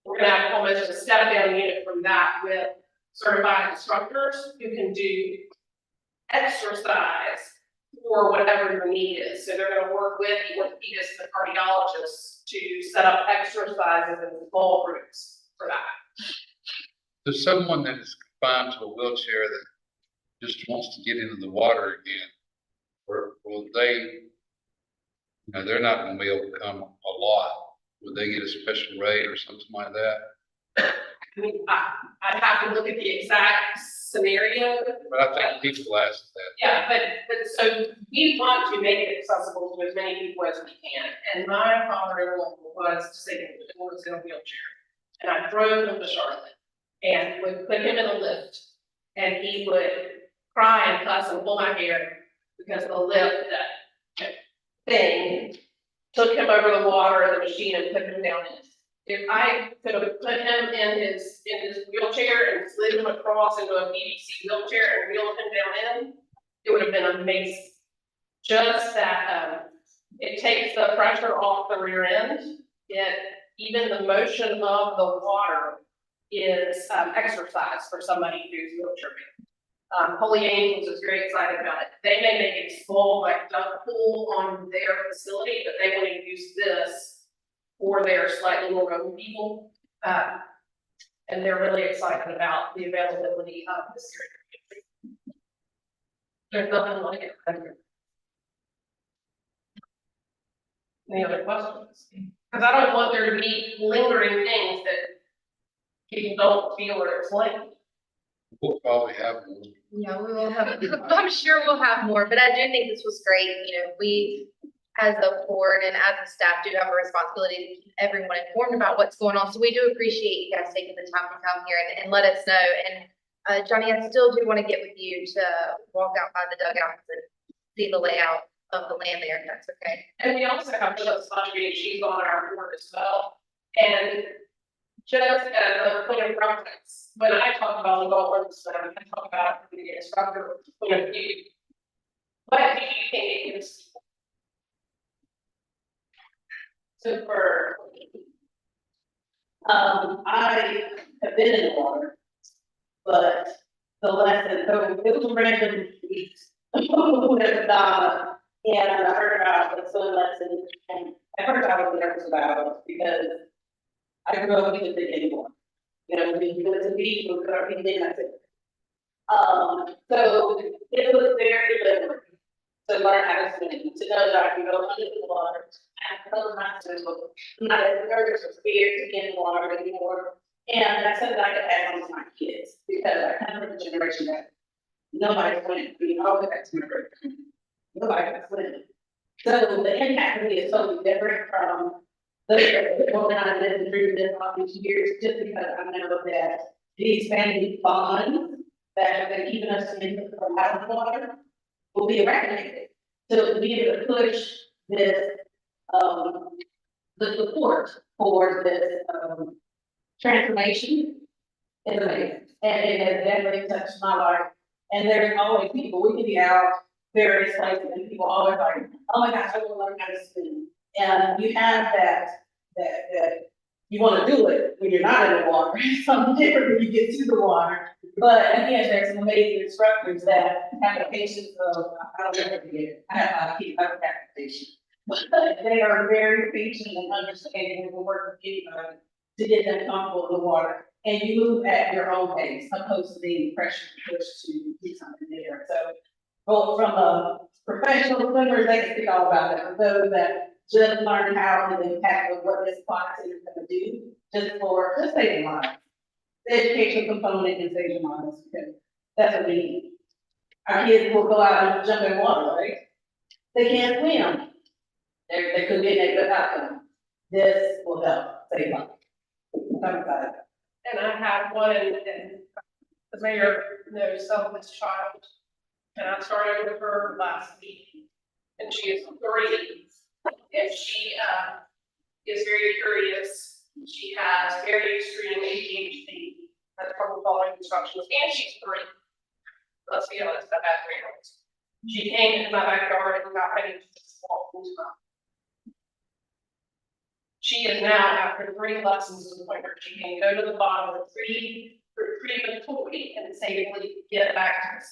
We're going to have almost a step down unit from that with certified instructors who can do exercise for whatever your need is. So they're going to work with the orthopedist and the cardiologist to set up exercises and small groups for that. So someone that is confined to a wheelchair that just wants to get into the water again, will they, you know, they're not gonna be able to come a lot. Would they get a special rate or something like that? I mean, I'd have to look at the exact scenario. But I think people ask that. Yeah, but so we want to make it accessible to as many people as we can. And my father-in-law was disabled, was in a wheelchair. And I drove him to Charlotte and would put him in a lift. And he would cry and cuss and pull my hair because the lift, that thing, took him over the water of the machine and put him down in it. If I could have put him in his wheelchair and slid him across into a PVC wheelchair and wheeled him down in, it would have been amazing. Just that, it takes the pressure off the rear end. Even the motion of the water is exercise for somebody who's wheelchair bound. Holy Angels is very excited about it. They may make a small like duck pool on their facility, but they want to use this for their slightly more old people. And they're really excited about the availability of this area. There's nothing like it. Any other questions? Because I don't want there to be lingering things that people don't feel or explain. We'll probably have one. Yeah, we will have, I'm sure we'll have more, but I do think this was great. You know, we, as a board and as a staff, do have a responsibility to keep everyone informed about what's going on. So we do appreciate you guys taking the time to come here and let us know. And Johnny, I still do want to get with you to walk out by the dugouts and see the layout of the land there, if that's okay. And we also have Philip Spongy, she's on our board as well. And just as a point of reference, when I talk about adults, I talk about the instructor point of view. What do you think it is? So for, I have been in the water, but the lesson, so it was a random week with Donna, and I heard about the swim lesson, and at first I was nervous about it because I grew up with the anymore. You know, we go to the beach, we go to the that's it. So it was very liberating to learn how to swim, to know that I can go under the water. I told my students, I'm not as nervous or scared to get in the water anymore. And that's something I could add on to my kids, because I come from a generation that nobody's swimming, we always have to remember, nobody can swim. So the impact of me is totally different from the people that I've been through this all these years, just because I know that these family bonds that have been keeping us in from out of the water will be eradicated. So to be able to push this, the support for this, transformation is amazing. And it has definitely touched my life. And there's always people, we can be out various places and people always like, oh my gosh, I want to learn how to swim. And you have that you want to do it when you're not in the water. It's something different when you get to the water. But again, there's some amazing instructors that have the patience of, I don't know, I have kids, I don't have patience. But they are very patient and understanding and will work with anybody to get them comfortable in the water. And you move at your own pace, opposed to being pressured to push to do something there. So, both from a professional swimmers, they can speak all about that. For those that just learn how the impact of what this class is going to do, just saving lives. The education component is saving lives, because that's what we need. Our kids will go out and jump in water, right? They can't swim. They could be a negative outcome. This will help save lives. I'm excited. And I have one, and the mayor knows of this child. And I started with her last week, and she is 3. And she is very curious. She has very extreme ADHD, has trouble following instructions, and she's 3. Let's be honest, I've had 3-year-olds. She came into my backyard and got ready to just walk into my. She is now, after 3 lessons, to the point where she can go to the bottom of the tree, retrieve a toy, and safely get back to us.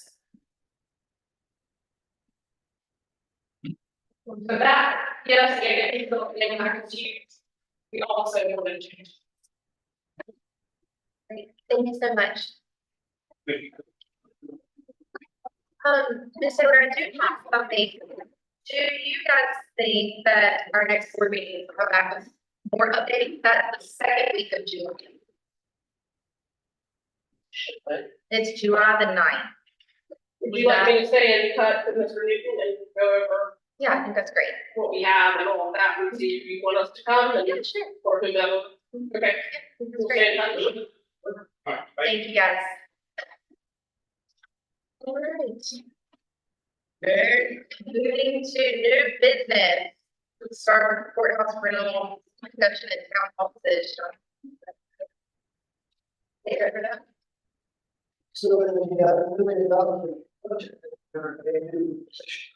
So that, yes, it is something I can choose. We also want to change. Great. Thank you so much. Ms. Taylor, I do have something. Do you guys think that our next board meeting will come back with more updates? That's the second week of June. It's July the 9th. Would you like me to stay and cut with Mr. Newton and go over Yeah, I think that's great. what we have and all of that, and see if you want us to come and, Yeah, sure. or whomever? Okay. That's We'll stay great. in touch. All right, Thank you, guys. All right. Okay, moving to new business. Let's start with courthouse rental, discussion and town hall position. Take over that. So when we, moving it on to the budget, there are a new position.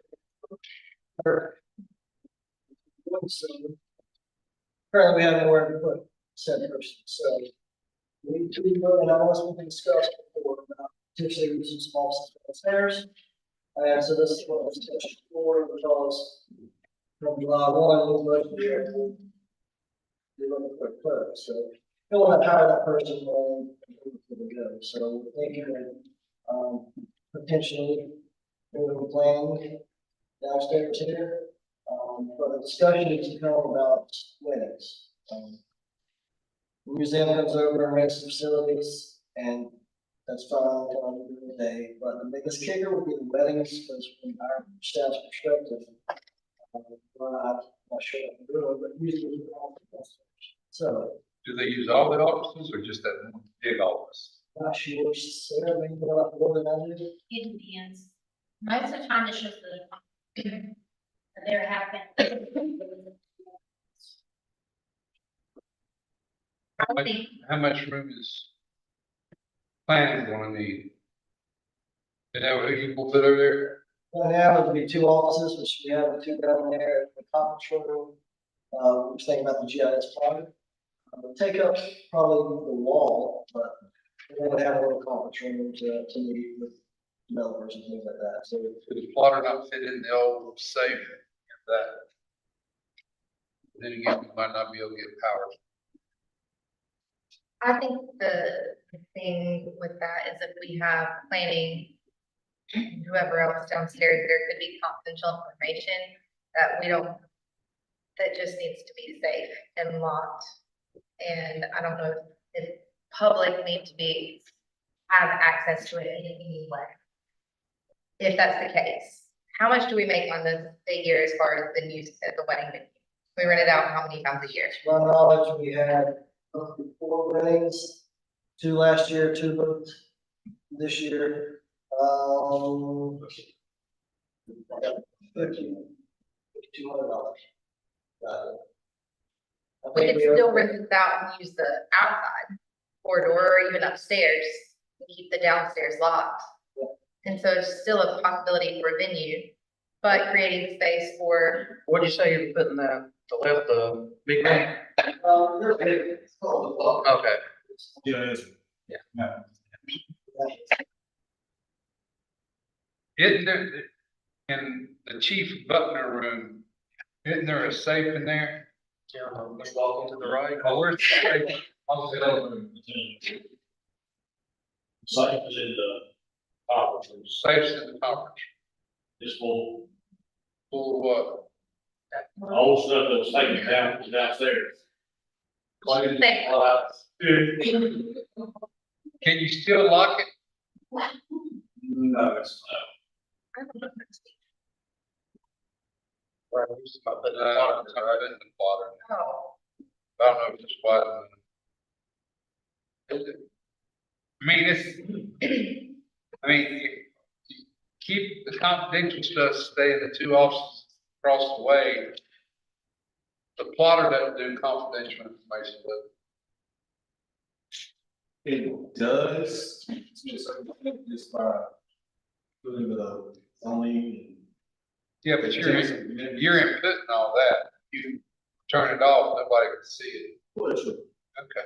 Currently, we have nowhere to put said person, so we need to be voting on this, we discussed before, about potentially some small stuff upstairs. And so this is what was discussed before, because from July 1, we'll go to you're looking for a clerk, so you don't want to hire that person when we go. So we're thinking of potentially doing planning downstairs here. But the discussion is to come about weddings. Museum comes over and rents the facilities, and that's fine on the day. But the biggest kicker would be the weddings, because from our staff's perspective, I'm not sure what to do, but usually we all do that. So, Do they use all the offices or just that one big office? not sure, Sarah, maybe a lot more than I do. It depends. Most of the time, it's just the, there have been. How much room is planning gonna need? You know, who you will put over there? Right now, it'd be two offices, which we have two down there, the conference room, we're thinking about the GIS project. Take up probably the wall, but we're gonna have a little conference room to meet with developers and things like that, so. Could the plotter not fit in the old safe that? Then again, we might not be able to get power. I think the thing with that is if we have planning, whoever else downstairs, there could be confidential information that we don't, that just needs to be safe and locked. And I don't know if public need to be, have access to it in any way. If that's the case, how much do we make on this a year as far as the use at the wedding venue? We rent it out how many times a year? To my knowledge, we had roughly 4 weddings, 2 last year, 2 booked this year. $200. We could still rent this out and use the outside corridor or even upstairs and keep the downstairs locked. And so it's still a possibility for a venue, but creating space for. What'd you say you're putting that, the left, the big room? It's called the block. Okay. Yeah, Isn't there, in the Chief Buckner room, isn't there a safe in there? Yeah. Let's walk to the right. Oh, where's the safe? Site is in the conference room, Safe's in the conference. this full, Full of what? all the stuff that was taken down, is downstairs. Safe. Can you still lock it? No, it's, Right, it's about the plotter, it's right in the plotter. Oh, I don't know if it's wide. I mean, it's, I mean, you keep the confidential stuff, stay in the 2 offices across the way. The plotter doesn't do confidential information, but it does, just by doing the zoning. yeah, but you're inputting all that. You turn it off, nobody can see it. Okay.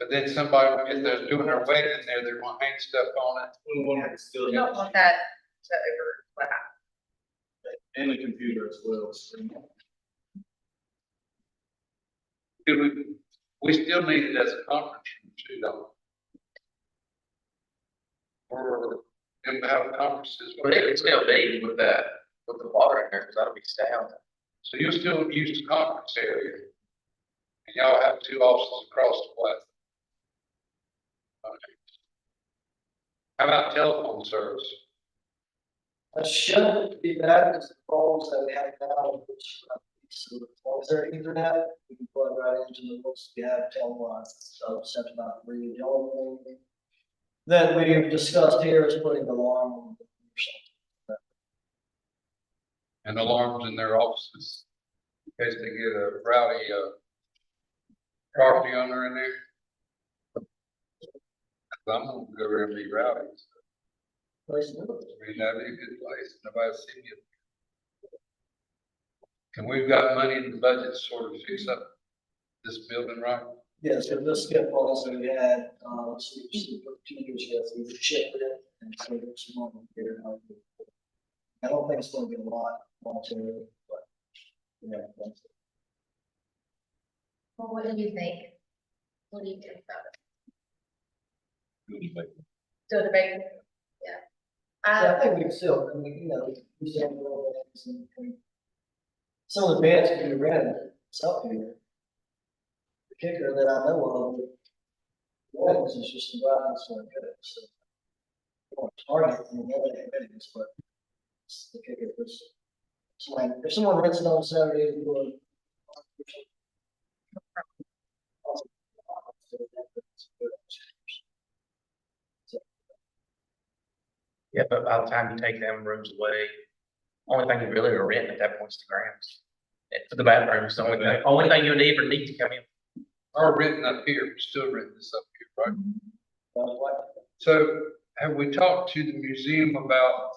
But then somebody, if they're doing their wedding in there, they're gonna hang stuff on it. you don't want that to overlap. And the computer as well. We still need it as a conference room too, don't we? Or them having conferences. Well, they could still be with that, with the water in there, because that'll be stale. So you'll still use the conference area. And y'all have two offices across the way. Okay. How about telephone service? That shouldn't be bad, because the phones that we have now, which, so as long as they're Ethernet, we can plug right into the books we have, so except about three. The only thing that we've discussed here is putting the alarm on the or And alarms in their offices, in case they get a rowdy, property owner in there. I'm gonna go over and be rowdy. something. Place I mean, that'd be a good place, nobody's seen you. And we've got money in the budget to sort of fix up this building, right? Yes, so this skip policy we had, so we just put 2 years ago, so we shipped it and so there's some more here. I don't think it's gonna be a lot, monetary, but, yeah. That's it. Well, what do you think? What do you think about it? Still debating? Yeah. So I think we can still, I mean, we still have little things and some of the bands can be rented, it's up here. The kicker that I know of, one is just the guidance for good, so. Target and the other things, but it's the kicker is, so like, if someone rents it on Saturday, we will. Yeah, but by the time you take them rooms away, only thing you really are renting at that point is the grounds. And for the bathrooms, the only thing you'll ever need to come in. Or renting up here, we're still renting this up here, right? So have we talked to the museum about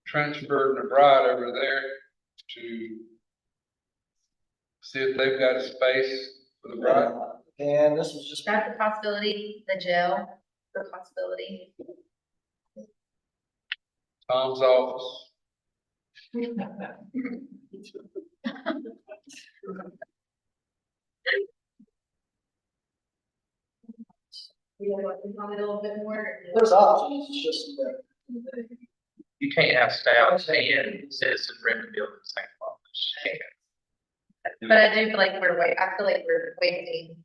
transferring the bride over there to see if they've got a space for the bride? And this was just. That's a possibility, the jail, the possibility. Tom's office. We want to talk a little bit more. There's options, it's just that. You can't have staff and citizens rent the building at the same time. But I do feel like I feel like we're wasting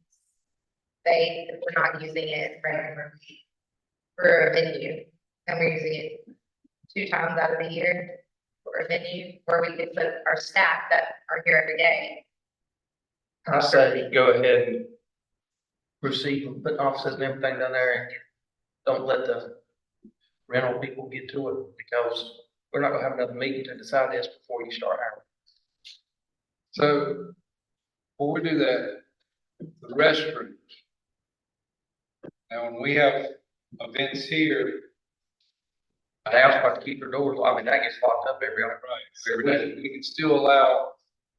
space if we're not using it regularly for a venue. And we're using it 2 times out of the year for a venue where we could put our staff that are here every day. I say go ahead and proceed with putting offices and everything down there and don't let the rental people get to it, because we're not gonna have another meeting to decide this before you start hiring. So before we do that, the restrooms. Now, when we have events here, The house about to keep their doors, I mean, that gets locked up every other day. we can still allow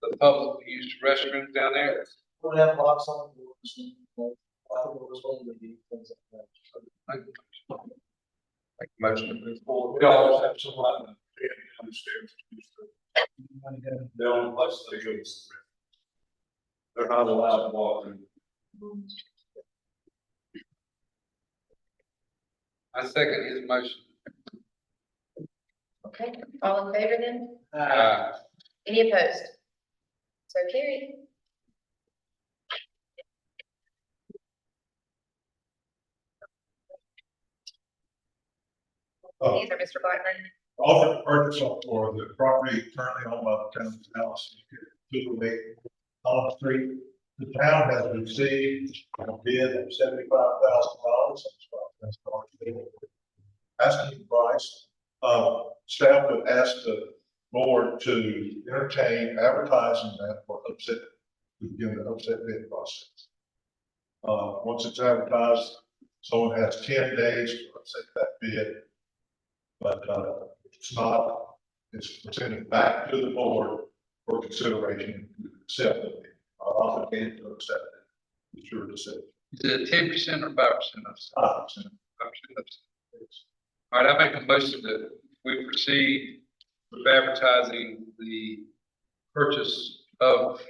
the public to use the restrooms down there. We'll have locks on the doors, and, I think it was one of the things like that. Like most of them forward. We always have somebody downstairs. The only place they go is the rest. They're not allowed to walk in. I second his motion. Okay, all in favor then? Uh, Any opposed? So carried. These are Mr. Blackburn. Offer to purchase for the property currently owned by the town of Dallas, 208 Collins Street. The town has received a bid of $75,000. Asking price. Staff would ask the board to entertain advertising that for upset, to begin the upset bid process. Once it's advertised, someone has 10 days to upset that bid. But it's not, it's presented back to the board for consideration to accept it. I'm obligated to accept it. It's your decision. is it 10% or 5%? 5%. All right, I make a motion that we proceed with advertising the purchase of,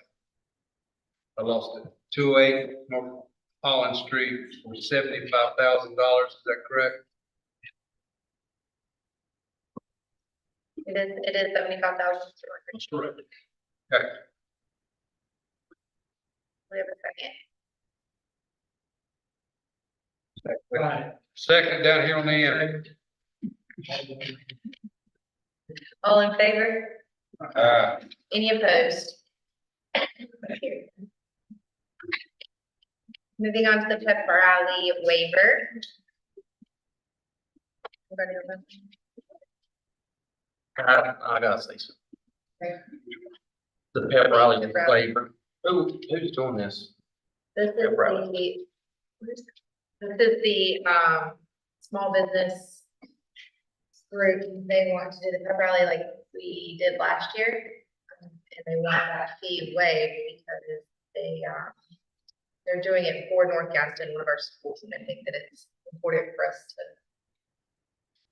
I lost it, 208 North Holland Street for $75,000, is that correct? It is 75,200. That's correct. Okay, We have a second. right. Second down here on the end. All in favor? Any opposed? Moving on to the pep rally waiver. Anybody have a- I gotta say something. Okay. The pep rally Pep rally. waiver. Who's doing this? This is Pep rally. the small business group. They want to do the pep rally like we did last year. And they want that fee waived because they're doing it for North Gaston, one of our schools, and I think that it's important for us to.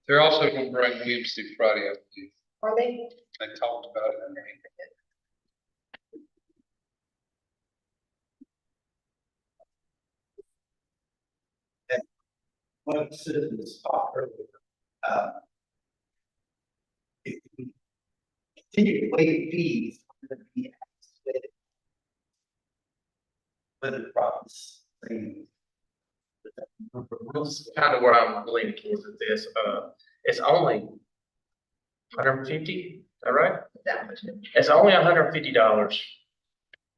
They're also gonna bring Wednesday, Friday, I believe. Are they? They talked about it. One of the citizens talked earlier, if we continue to waive fees, we're gonna be whether the problems. That's kind of where I'm leaning towards with this. It's only $150, is that right? That much. It's only $150.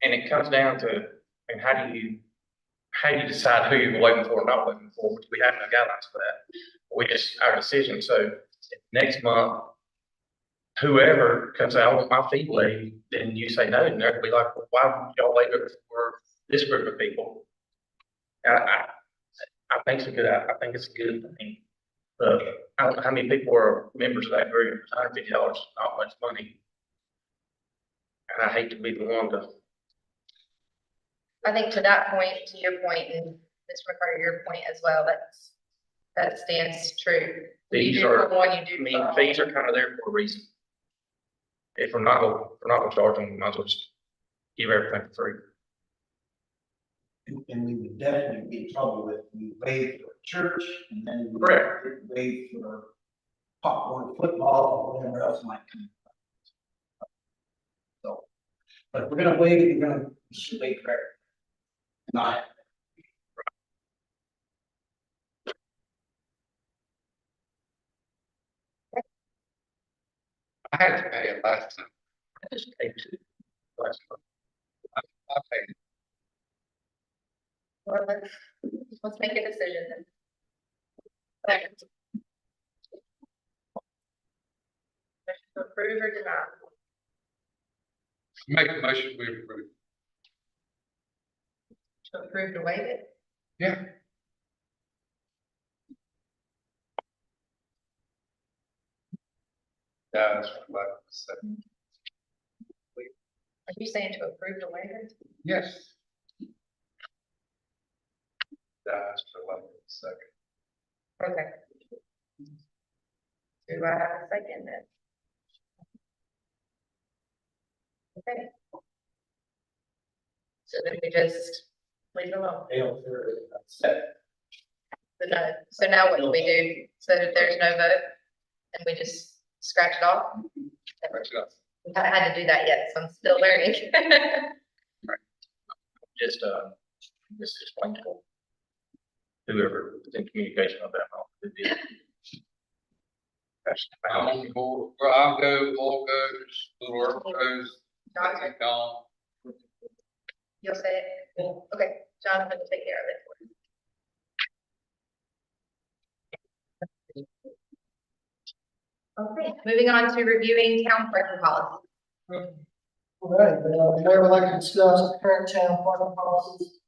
And it comes down to, and how do you decide who you're waiting for or not waiting for, which we have no guidelines for that. We just, our decision, so next month, whoever comes out, I want my fee waived, then you say no, and they'll be like, well, why would y'all waive it for this group of people? I think it's a good, I think it's a good thing. But I don't know how many people are members of that group, $150, not much money. And I hate to be the one to. I think to that point, to your point, and Ms. Ricardo, your point as well, that stands true. You Fees do are, for one, you do I for mean, all. fees are kind of there for a reason. If we're not gonna charge them, we might as well just give everything for free. And we would definitely be in trouble with, we waive for church, and then we Correct. waive for popcorn football, or whatever else might come. So, but if we're gonna waive, we should wait for it. Not. I had to pay it last time. I just paid two last month. I paid it. Well, let's make a decision then. Second. Motion to approve or deny? Make a motion, we approve. To approve to waive it? Yeah. Yeah, that's what I said. Are you saying to approve to waive it? Yes. That's what I said. Okay. Do I have a second then? Okay. So then we just leave it alone. So now what do we do? So if there's no vote, and we just scratch it off? We haven't had to do that yet, so I'm still learning. Just explain to whoever is in communication with them. I'm on the board, well, I'll go, Paul goes, Little Earl goes, Jonathan, Don. you'll say it? Okay, Jonathan will take care of it. Okay, moving on to reviewing town parking policy. All right, the mayor would like to discuss current town parking policies,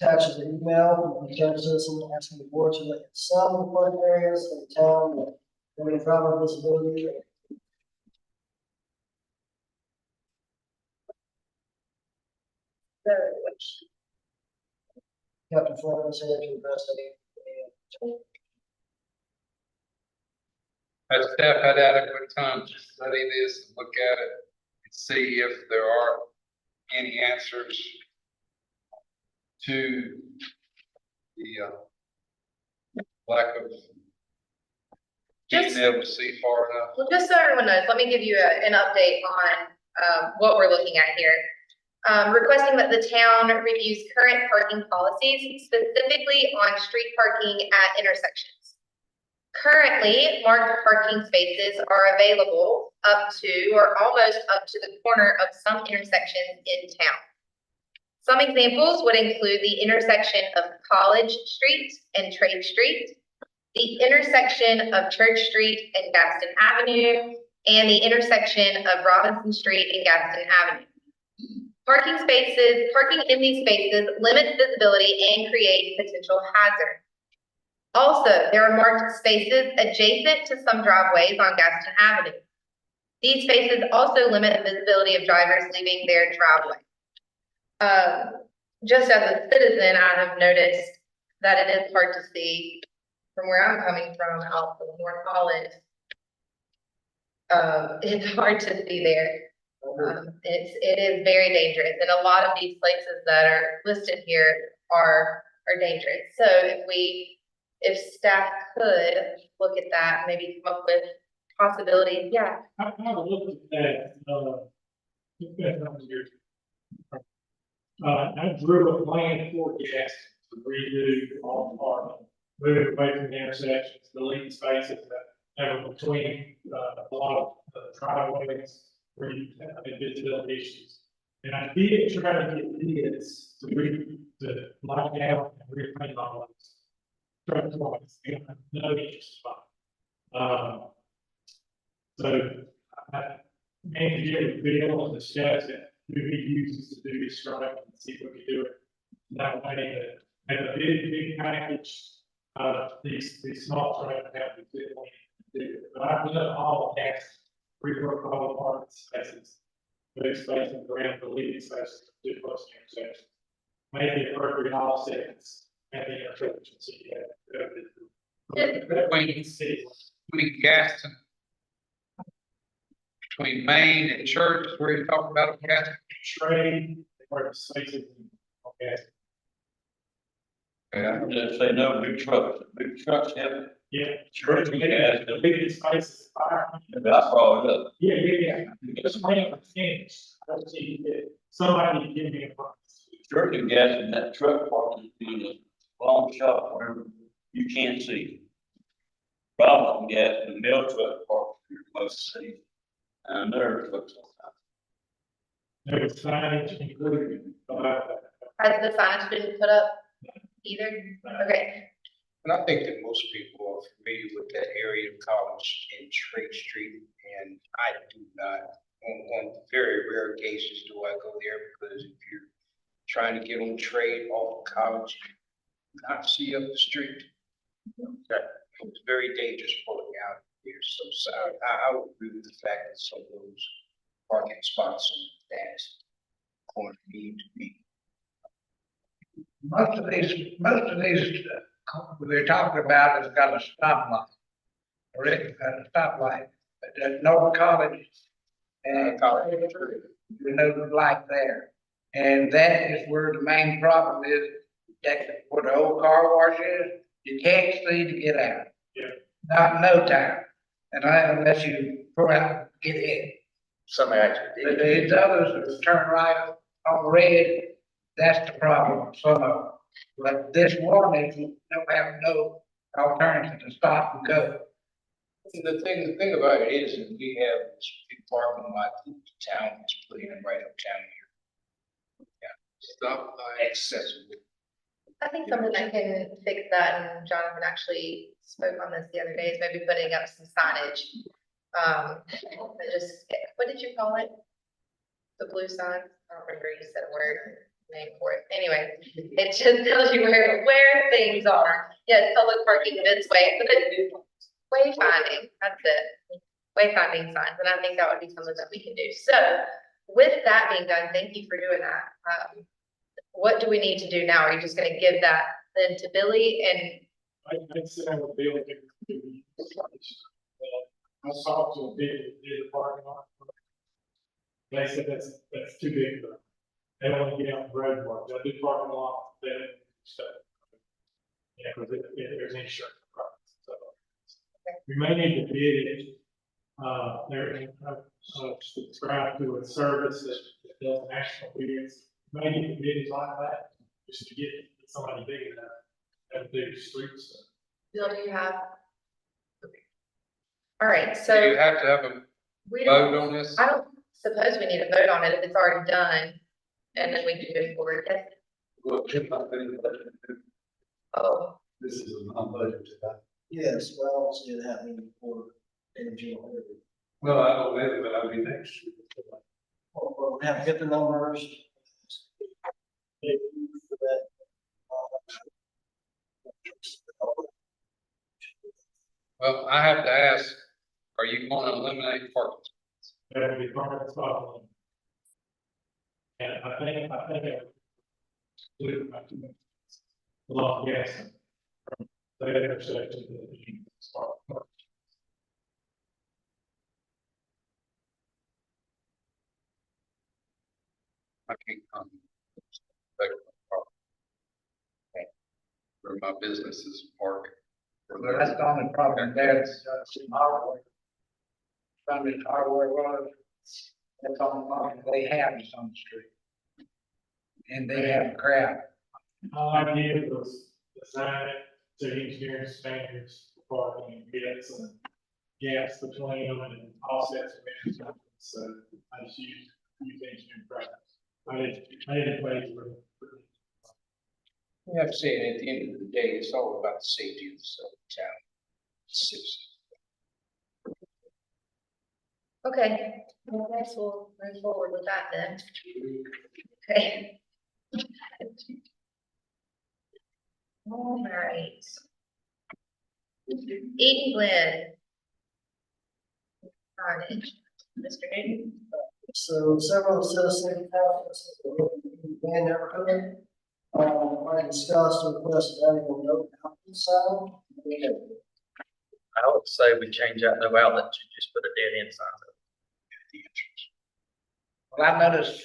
attached an email from a concerned citizen asking the board to look at some of the parking areas in town that may travel disability. Captain Flynn is here to address any. Has staff had adequate time to study this, look at it, and see if there are any answers to the lack of being Just, able to see far enough. well, just so everyone knows, let me give you an update on, what we're looking at here. Requesting that the town reviews current parking policies, specifically on street parking at intersections. Currently, marked parking spaces are available up to or almost up to the corner of some intersections in town. Some examples would include the intersection of College Street and Trade Street, the intersection of Church Street and Gaston Avenue, and the intersection of Robinson Street and Gaston Avenue. Parking in these spaces limits visibility and creates potential hazard. Also, there are marked spaces adjacent to some driveways on Gaston Avenue. These spaces also limit the visibility of drivers leaving their driveway. Just as a citizen, I have noticed that it is hard to see from where I'm coming from out from North Holland. It's hard to see there. It is very dangerous, and a lot of these places that are listed here are dangerous. So if staff could look at that, maybe come up with possibilities, yeah. I looked at that, it's been a couple of years. I drew a plan for gas to redo all the parking, moving away from the intersections, deleting spaces that are between, a lot of driveways where you have visibility issues. And I did try to get bids to lock down and repaint all these truck points, and no interest spot. So me and Jim Bill discuss it, who he uses to do his strike and see if we can do it that way. And a big package, these small strikes have to do it. But I've done all gas, rework all the parking spaces, move spaces around the leading spaces, do close to intersections. Maybe appropriate all seconds at the intersection. So Between Gaston, between Main and Church, where you talk about Gaston. Trade, where the spaces, okay. Yeah, I'm just saying, no big trucks have it. Yeah. Church, yeah. The biggest spaces fire. That's probably it. Yeah. Just ran the finish. I don't see it. Somebody give me a price. Church and gas in that truck parking in a long shot where you can't see. Problem gas in the mill truck park, you're supposed to see. And there looks There was signage included. Has the signage been put up either? Okay. And I think that most people are familiar with that area of College and Trade Street, and I do not. On very rare cases do I go there, because if you're trying to get on trade off of College, you not see up the street. It's very dangerous pulling out here. So I would agree with the fact that some of those parking spots on that corner need to be. Most of these we're talking about has got a stoplight. Already got a stoplight, but there's no College and there's no light there. And that is where the main problem is, that where the old car wash is, you can't see to get out. Yeah. Not in no time, and unless you pull out and get in. Some actually But these others that turn right on red, that's the problem, some of them. But this one, they don't have no alternative to stop and go. The thing about it is that we have this big parking lot that the town is putting in right uptown here. Yeah, stop accessible. I think something that can fix that, and Jonathan actually spoke on this the other day, is maybe putting up some signage. What did you call it? The blue sign? I don't remember, you said a name for it. Anyway, it just tells you where things are. Yes, public parking this way, but then wayfinding, that's it. Wayfinding signs, and I think that would be something that we can do. So with that being done, thank you for doing that. What do we need to do now? Are you just gonna give that then to Billy and? I'd say I would be able to. I talked to a big parking lot. They said that's too big for them. They don't want to get out the road work. They'll do parking lot, then stuff. Yeah, because there's insurance. So We may need to bid it, subscribe to a service that does national bids. We may need to bid it like that, just to get somebody big enough, that big street stuff. Bill, do you have? All right, Do you so have to have a we vote don't, on this? I don't suppose we need to vote on it if it's already done, and then we can move forward. Yes. Well, Jim, I think Oh, this is a non-budget. Yes, well, I don't see it happening before energy. Well, I don't know, but I'll be next year. Well, we have to get the numbers. For that, Well, I have to ask, are you going to eliminate parking? That would be part of the problem. And I think a lot of gas from that intersection to the start. I can't come. Where my business is parked. Well, that's the only problem there, is, hardware. Funded hardware was, that's on the market, they have this on the street. And they have a crowd. My idea was design it to engineering standards for parking, and get some gaps between them and offsets. So I just use engineering practice. I didn't play for. You have to say, at the end of the day, it's all about the safety of the town citizens. okay. Well, I guess we'll move forward with that then. Okay. All right. Eden Glen. Signage. Mr. Newton. So several citizens have, and everything. I discussed the request of adding a no outlet sign. I would say we change out no outlet to just put a dead end sign up. Well, I noticed,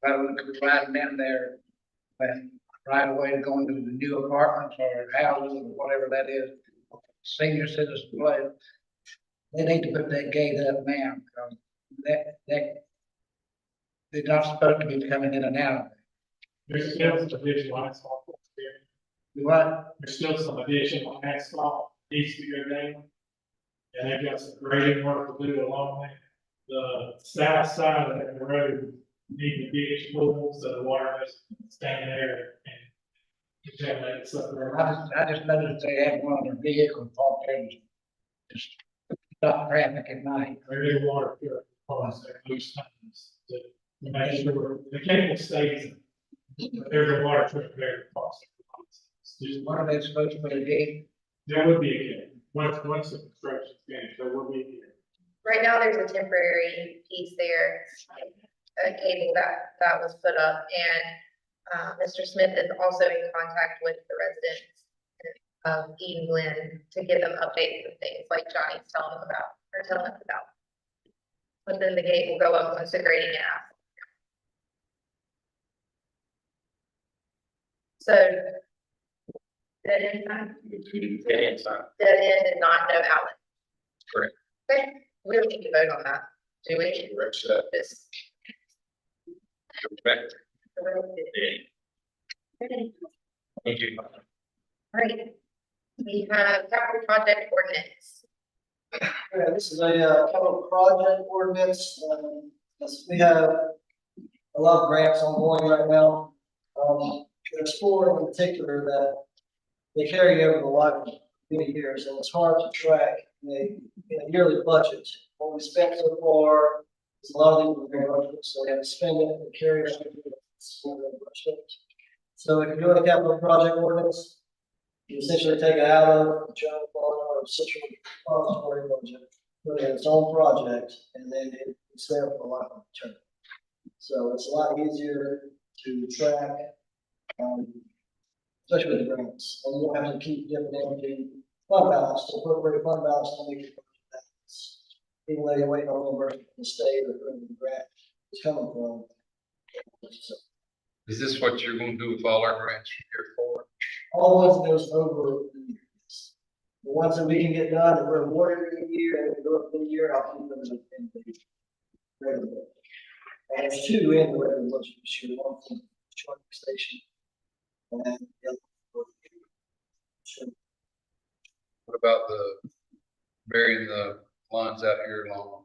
when we were riding down there, when right away going to the new apartments or houses or whatever that is, senior citizen place, they need to put that gate up now, because they're not supposed to be coming in and out. There's still some additional asphalt. What? There's still some additional asphalt needs to go down. And they've got some grading work to do along there. The south side of the road need to be full, so the water doesn't stand there and contaminate stuff. I just noticed they had one of their vehicles parked there just stop traffic at night. There is water purifiers there, loose times, to make sure the cable stays. But there's a water truck there. What are they supposed to put a gate? There would be a gate. Once the construction's finished, there will be a gate. Right now, there's a temporary piece there, a cable that was put up, and Mr. Smith is also in contact with the residents of Eden Glen to give them updates and things like Johnny's telling us about. But then the gate will go up once the grading ends. So. Dead end sign? Dead end sign. Dead end and not no outlet. Correct. Okay, we don't need to vote on that, do we? Correct that. This. Correct. Okay. Thank you. All right. We have capital project ordinance. Yeah, this is a capital project ordinance. We have a lot of grants ongoing right now. There's four in particular that they carry over the life of many years, and it's hard to track in a yearly budget. What we spent so far is a lot of these are budget, so we have to spend it and carry it. So if you do a capital project ordinance, you essentially take it out of the general fund or central repository budget, put it in its own project, and then it's there for a life of the term. So it's a lot easier to track, especially with the grants, and you don't have to keep dipping into fund balance, to appropriate fund balance to make it balance. Even though you're waiting on reimbursement from the state or where the grant is coming from. So, Is this what you're gonna do with all our grants from here forward? all ones goes over the years. The ones that we can get done, that we're awarded in a year, and we go up in a year, I'll keep them in the regular. And there's two in the regular budget this year, one from the charging station. And the other for the. What about the burying the lines out here along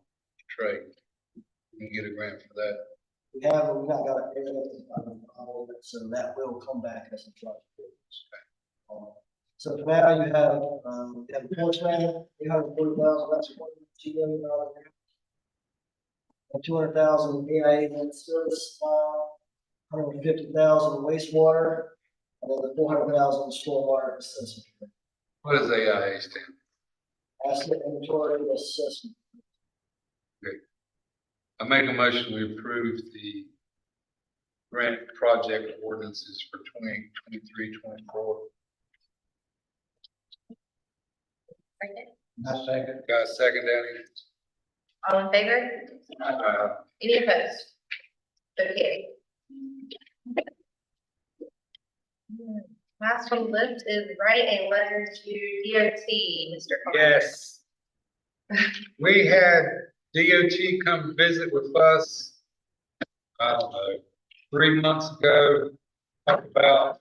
Trade? You can get a grant for that. We have, we've not got everything, all of it, so that will come back as a project. So for now, you have the porch man, $840,000, that's $1.2 million grant. And $200,000 EIA and service, $150,000 wastewater, and then the $400,000 stormwater assessment. What does AIA stand? Asset inventory assessment. Great. I make a motion we approve the grant project ordinances for 2023-24. Second. I second. Got a second, Danny? All in favor? Uh, Any opposed? Okay. Last on the list is write a letter to DOT, Mr. Carter. Yes. We had DOT come visit with us, I don't know, 3 months ago, talk about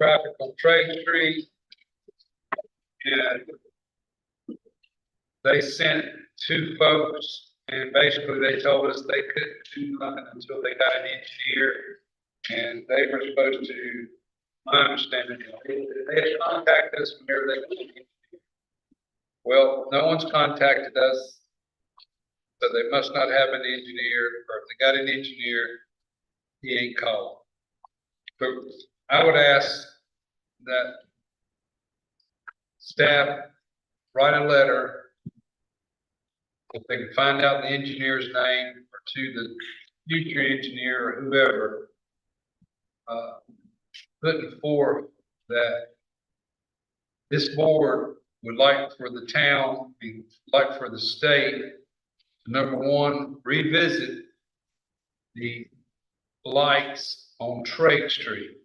traffic on Trade Street. And they sent 2 folks, and basically they told us they couldn't do nothing until they got an engineer. And they were supposed to, my understanding, they had contacted us whenever they could. Well, no one's contacted us, so they must not have an engineer, or if they got an engineer, he ain't called. So I would ask that staff write a letter, if they can find out the engineer's name, or to the future engineer or whoever, putting forth that this board would like for the town, and like for the state, to, number one, revisit the lights on Trade Street.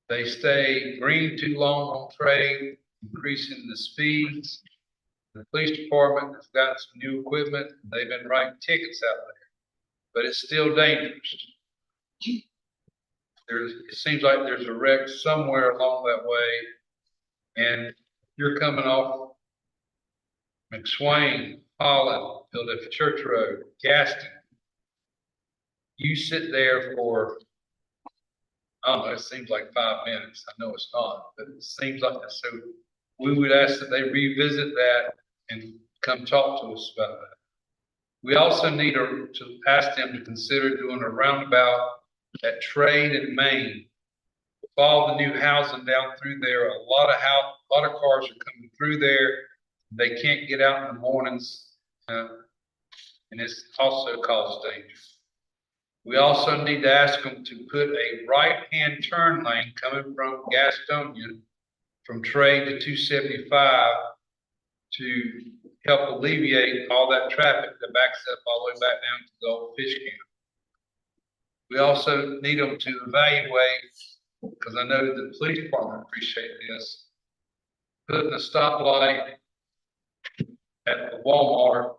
They stay green too long on Trade, increasing the speeds. The police department has got some new equipment. They've been writing tickets out there, but it's still dangerous. It seems like there's a wreck somewhere along that way, and you're coming off McSwain, Holland, Philadelphia Church Road, Gaston. You sit there for, I don't know, it seems like 5 minutes. I know it's not, but it seems like that. So we would ask that they revisit that and come talk to us about that. We also need to ask them to consider doing a roundabout at Trade and Main. With all the new housing down through there, a lot of cars are coming through there. They can't get out in the mornings, and it's also cause danger. We also need to ask them to put a right-hand turn lane coming from Gastonia, from Trade to 275, to help alleviate all that traffic that backs up all the way back down to the old fish camp. We also need them to evaluate, because I know the police department appreciate this, putting a stoplight at the Walmart,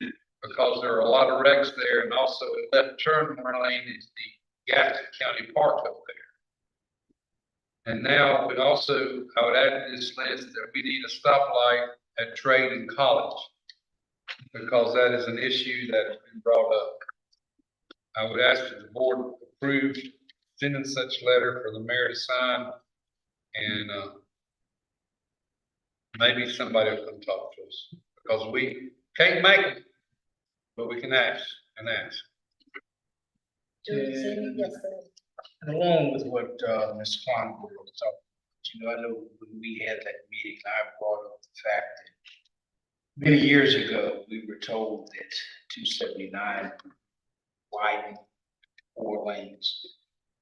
because there are a lot of wrecks there, and also a left turn lane is the Gaston County Park up there. And now I would add to this list that we need a stoplight at Trade and College, because that is an issue that has been brought up. I would ask that the board approve sending such letter for the mayor to sign, and maybe somebody will come talk to us, because we can't make it, but we can ask and ask. And along with what Ms. Kleinberg was talking about, I know when we had that meeting, I brought up the fact that many years ago, we were told that 279 widened 4 lanes.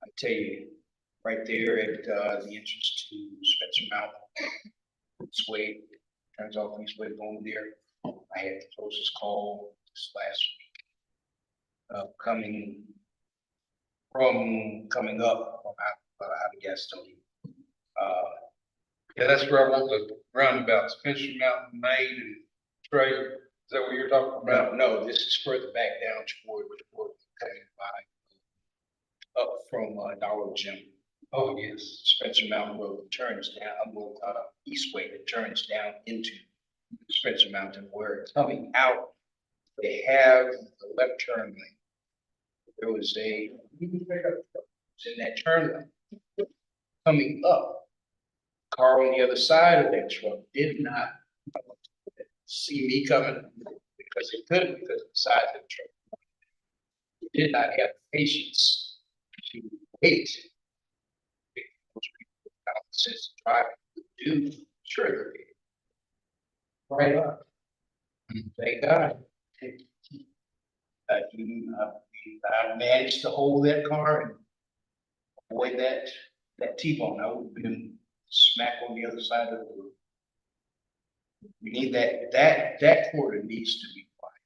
I tell you, right there at the entrance to Spencer Mountain, this way, turns off this way going there. I had the closest call this last week. Coming up out of Gastonia. Yeah, that's where I want the roundabout, Spencer Mountain, Main and Trey. Is that what you're talking about? No, this is further back down toward coming by up from Dollar General. Oh, yes. Spencer Mountain Road turns down, eastway, it turns down into Spencer Mountain, where coming out, they have the left turn lane. There was in that turn lane. Coming up, car on the other side of that truck did not see me coming because it couldn't because of the size of the truck. It did not have patience to wait. Since driving, do sure. Right up. Thank God. I managed to hold that car and avoid that T-bone. I would have been smack on the other side of the road. We need that corridor needs to be quiet.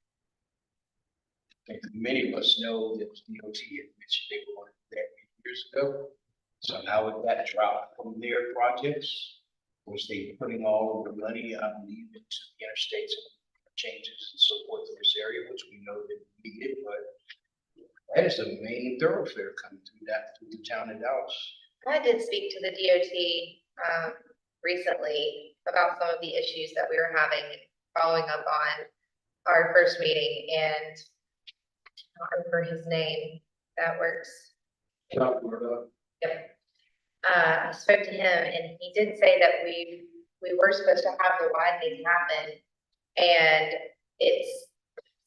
And many of us know that DOT had mentioned they were going to do that years ago. So now it got dropped from their projects, which they putting all of the money, I believe, into the interstates and changes and so forth in this area, which we know that we needed, but that is the main thoroughfare coming through the town of Dallas. I did speak to the DOT recently about some of the issues that we were having, following up on our first meeting, and I don't remember his name. That works. Yep. I spoke to him and he did say that we were supposed to have the widening happen and it's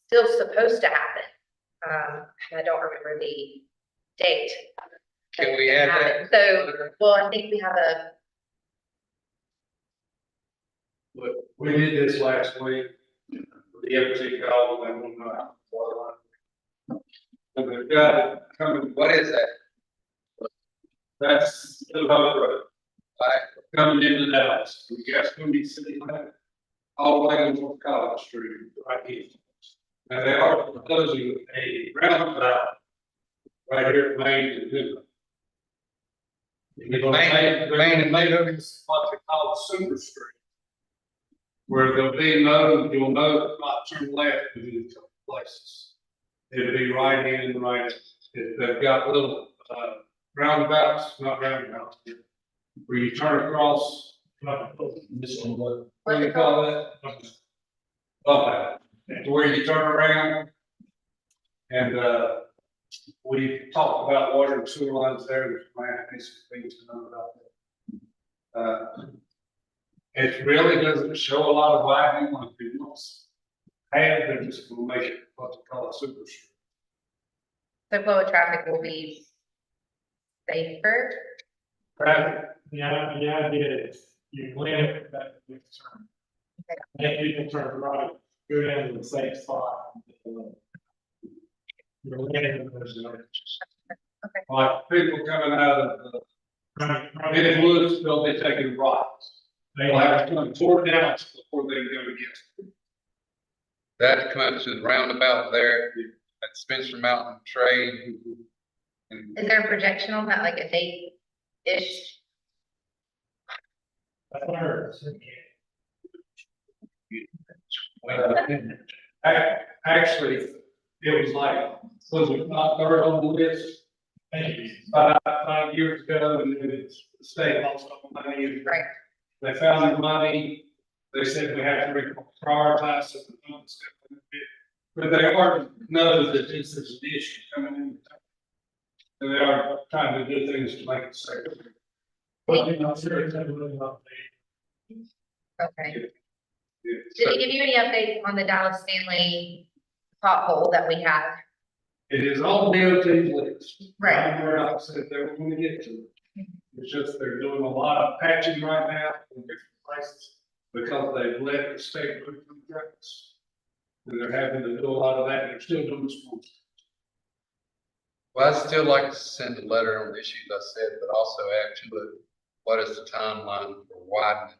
still supposed to happen. I don't remember the date. Can we add that? So, well, I think we have a. But we did this last week, the empty call, and one night. And the guy coming, What is that? that's the Hub Road. Coming into Dallas, we got to be city limit, all the way on College Street, right here. And they are proposing a roundabout right here at Main and Newman. Main and Newman is what they call Super Street. Where there'll be you'll know not turn left in a couple places. It'll be right in and right. They've got little roundabouts, not roundabouts, where you turn across. This one, what do you call that? Where you turn around. And we talked about water and sewer lines there. There's basic things to know about that. It really doesn't show a lot of widening like people else have. They're just going to make it what they call a super street. The flow of traffic will be safer. Traffic. The idea is you limit that next turn. Make people turn right, go down to the safe spot. You're limiting those areas. Like people coming out of the woods, they'll be taking rocks. They'll have to come toward Dallas before they go to get. That comes to the roundabout there at Spencer Mountain Trade. Is there a projection on that, like a date-ish? Actually, it was like, was it not third on the list? Maybe 5 years ago, and then the state lost all the money. Right. They found the money. They said we have to prioritize it. But they are know that this is an issue coming in. And they are trying to do things to make it safer. But you know, seriously, Okay. Did he give you any updates on the Dallas Stanley pothole that we have? it is on DOT's list. Right. Where I said they were going to get to it. It's just they're doing a lot of patching right now in different places because they've let the state put contracts. And they're having to do a lot of that, and they're still doing small. Well, I'd still like to send a letter on the issues I said, but also add to it, what is the timeline for widening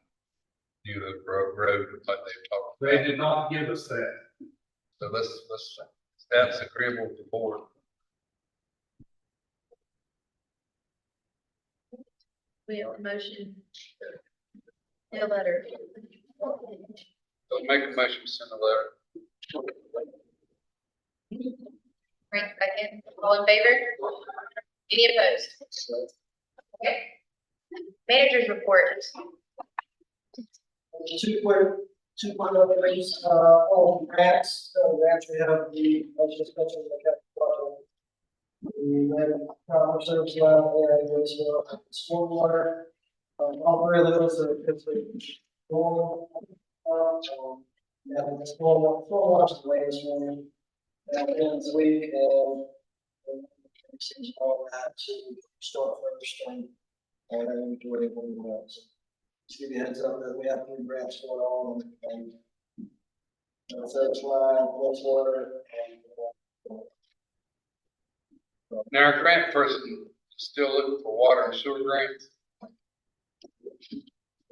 the road like they've talked about? They did not give us that. So that's agreeable with the board. We have a motion. No letter. So make a motion to send a letter. Right, second, all in favor? Any opposed? Okay. Managers report. Two quick updates, on grants, grants we have the, I was just mentioning the capital. We had a proper service lab there, it was, stormwater, all three of those are, it's a, yeah, the stormwater's away this morning. And then this week, all that to start first and then do it when we want. So just give you a heads up that we have 3 grants going on and service line, wastewater, and Now, our grant person is still looking for water and sewer grants.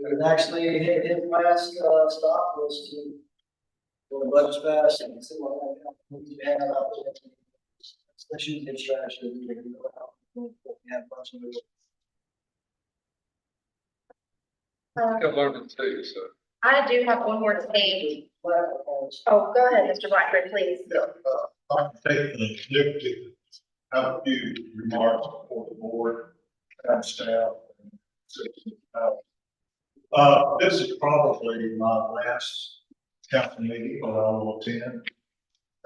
and actually his last stop was to go to Budget Fest and see what we have out there. Especially in strategy, we have a bunch of it. Still learning too, so. I do have one more thing. Oh, go ahead, Mr. Blackburn, please. I can take the liberty to have a few remarks before the board and staff. This is probably my last council meeting that I will attend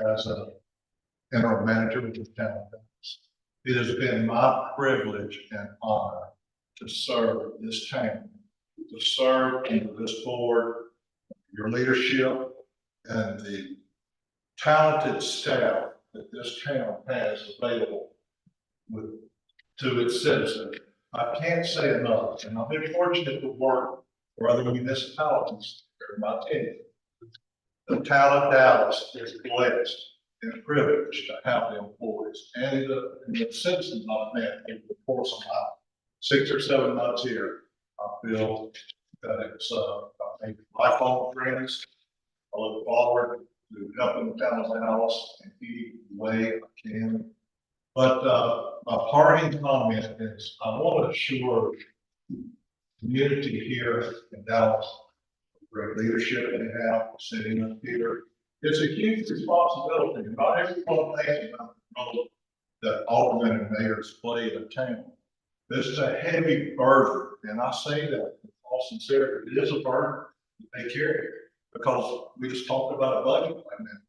as a interim manager with the town. It has been my privilege and honor to serve this town, to serve under this board, your leadership, and the talented staff that this town has available to its citizens. I can't say enough, and I've been fortunate to work for other municipalities during my tenure. The town of Dallas is blessed and privileged to have the employees and the citizens I've met in the course of my 6 or 7 months here. I feel that it's, I think, lifelong friends. I look forward to helping the town of Dallas in any way I can. But my parting comment is I want to assure the community here in Dallas, great leadership they have sitting up here. It's a huge responsibility. Not everyone thinks about the role that aldermen and mayors play in a town. This is a heavy burden, and I say that with all sincerity. It is a burden that they carry because we just talked about a budget right now.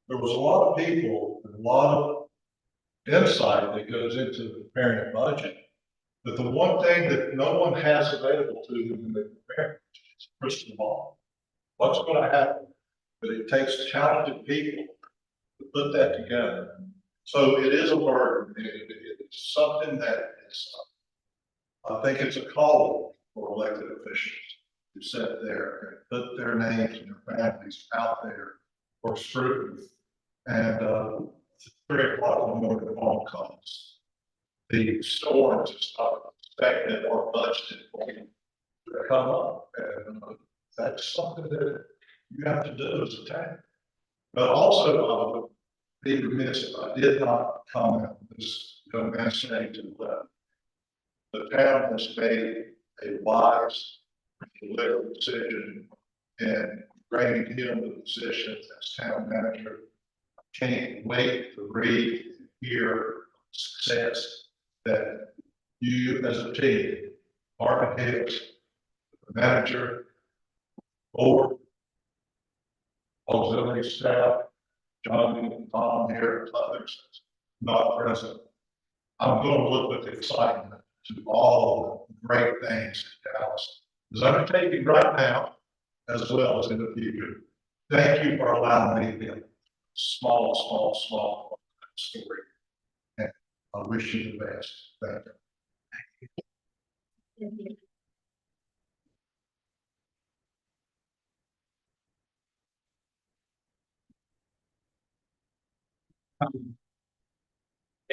There was a lot of people and a lot of insight that goes into preparing a budget. But the one thing that no one has available to them when they prepare is a crystal ball. What's going to happen? But it takes talented people to put that together. So it is a burden. It's something that is, I think it's a calling for elected officials to sit there and put their names and their families out there for scrutiny. And 3 o'clock in the morning, the phone calls. The storms is not expected or budgeted for to come up. And that's something that you have to do as a town. But also, I would be remiss if I did not comment on this young man saying to the town has made a wise, political decision in granting him the position as town manager. I can't wait to read and hear success that you as a team, architects, the manager, board, auxiliary staff, John and Tom here, and others not present. I'm going to look with excitement to all the great things that Dallas is undertaking right now, as well as in the future. Thank you for allowing me to be a small story. And I wish you the best. Thank you. Thank you.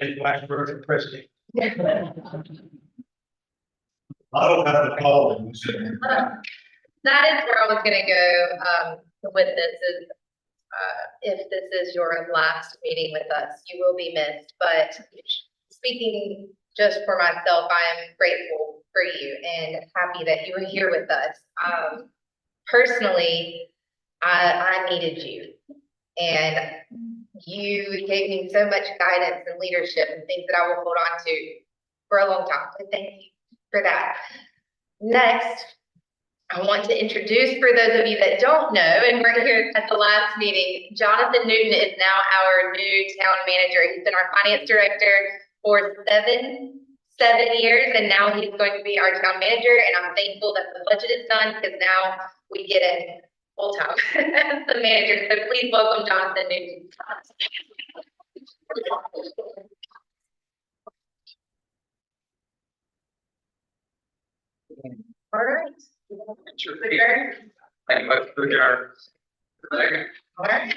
Ed Blackburn, president. I don't have to call him. That is where I was gonna go, with this is, if this is your last meeting with us, you will be missed, but speaking just for myself, I am grateful for you and happy that you were here with us. Personally, I needed you. And you gave me so much guidance and leadership and things that I will hold on to for a long time. So thank you for that. Next, I want to introduce, for those of you that don't know, and we're here at the last meeting, Jonathan Newton is now our new town manager. He's been our finance director for seven years, and now he's going to be our town manager. And I'm thankful that the budget is done because now we get in full time as the manager. So please welcome Jonathan Newton. All right. Thank you both for your. All right.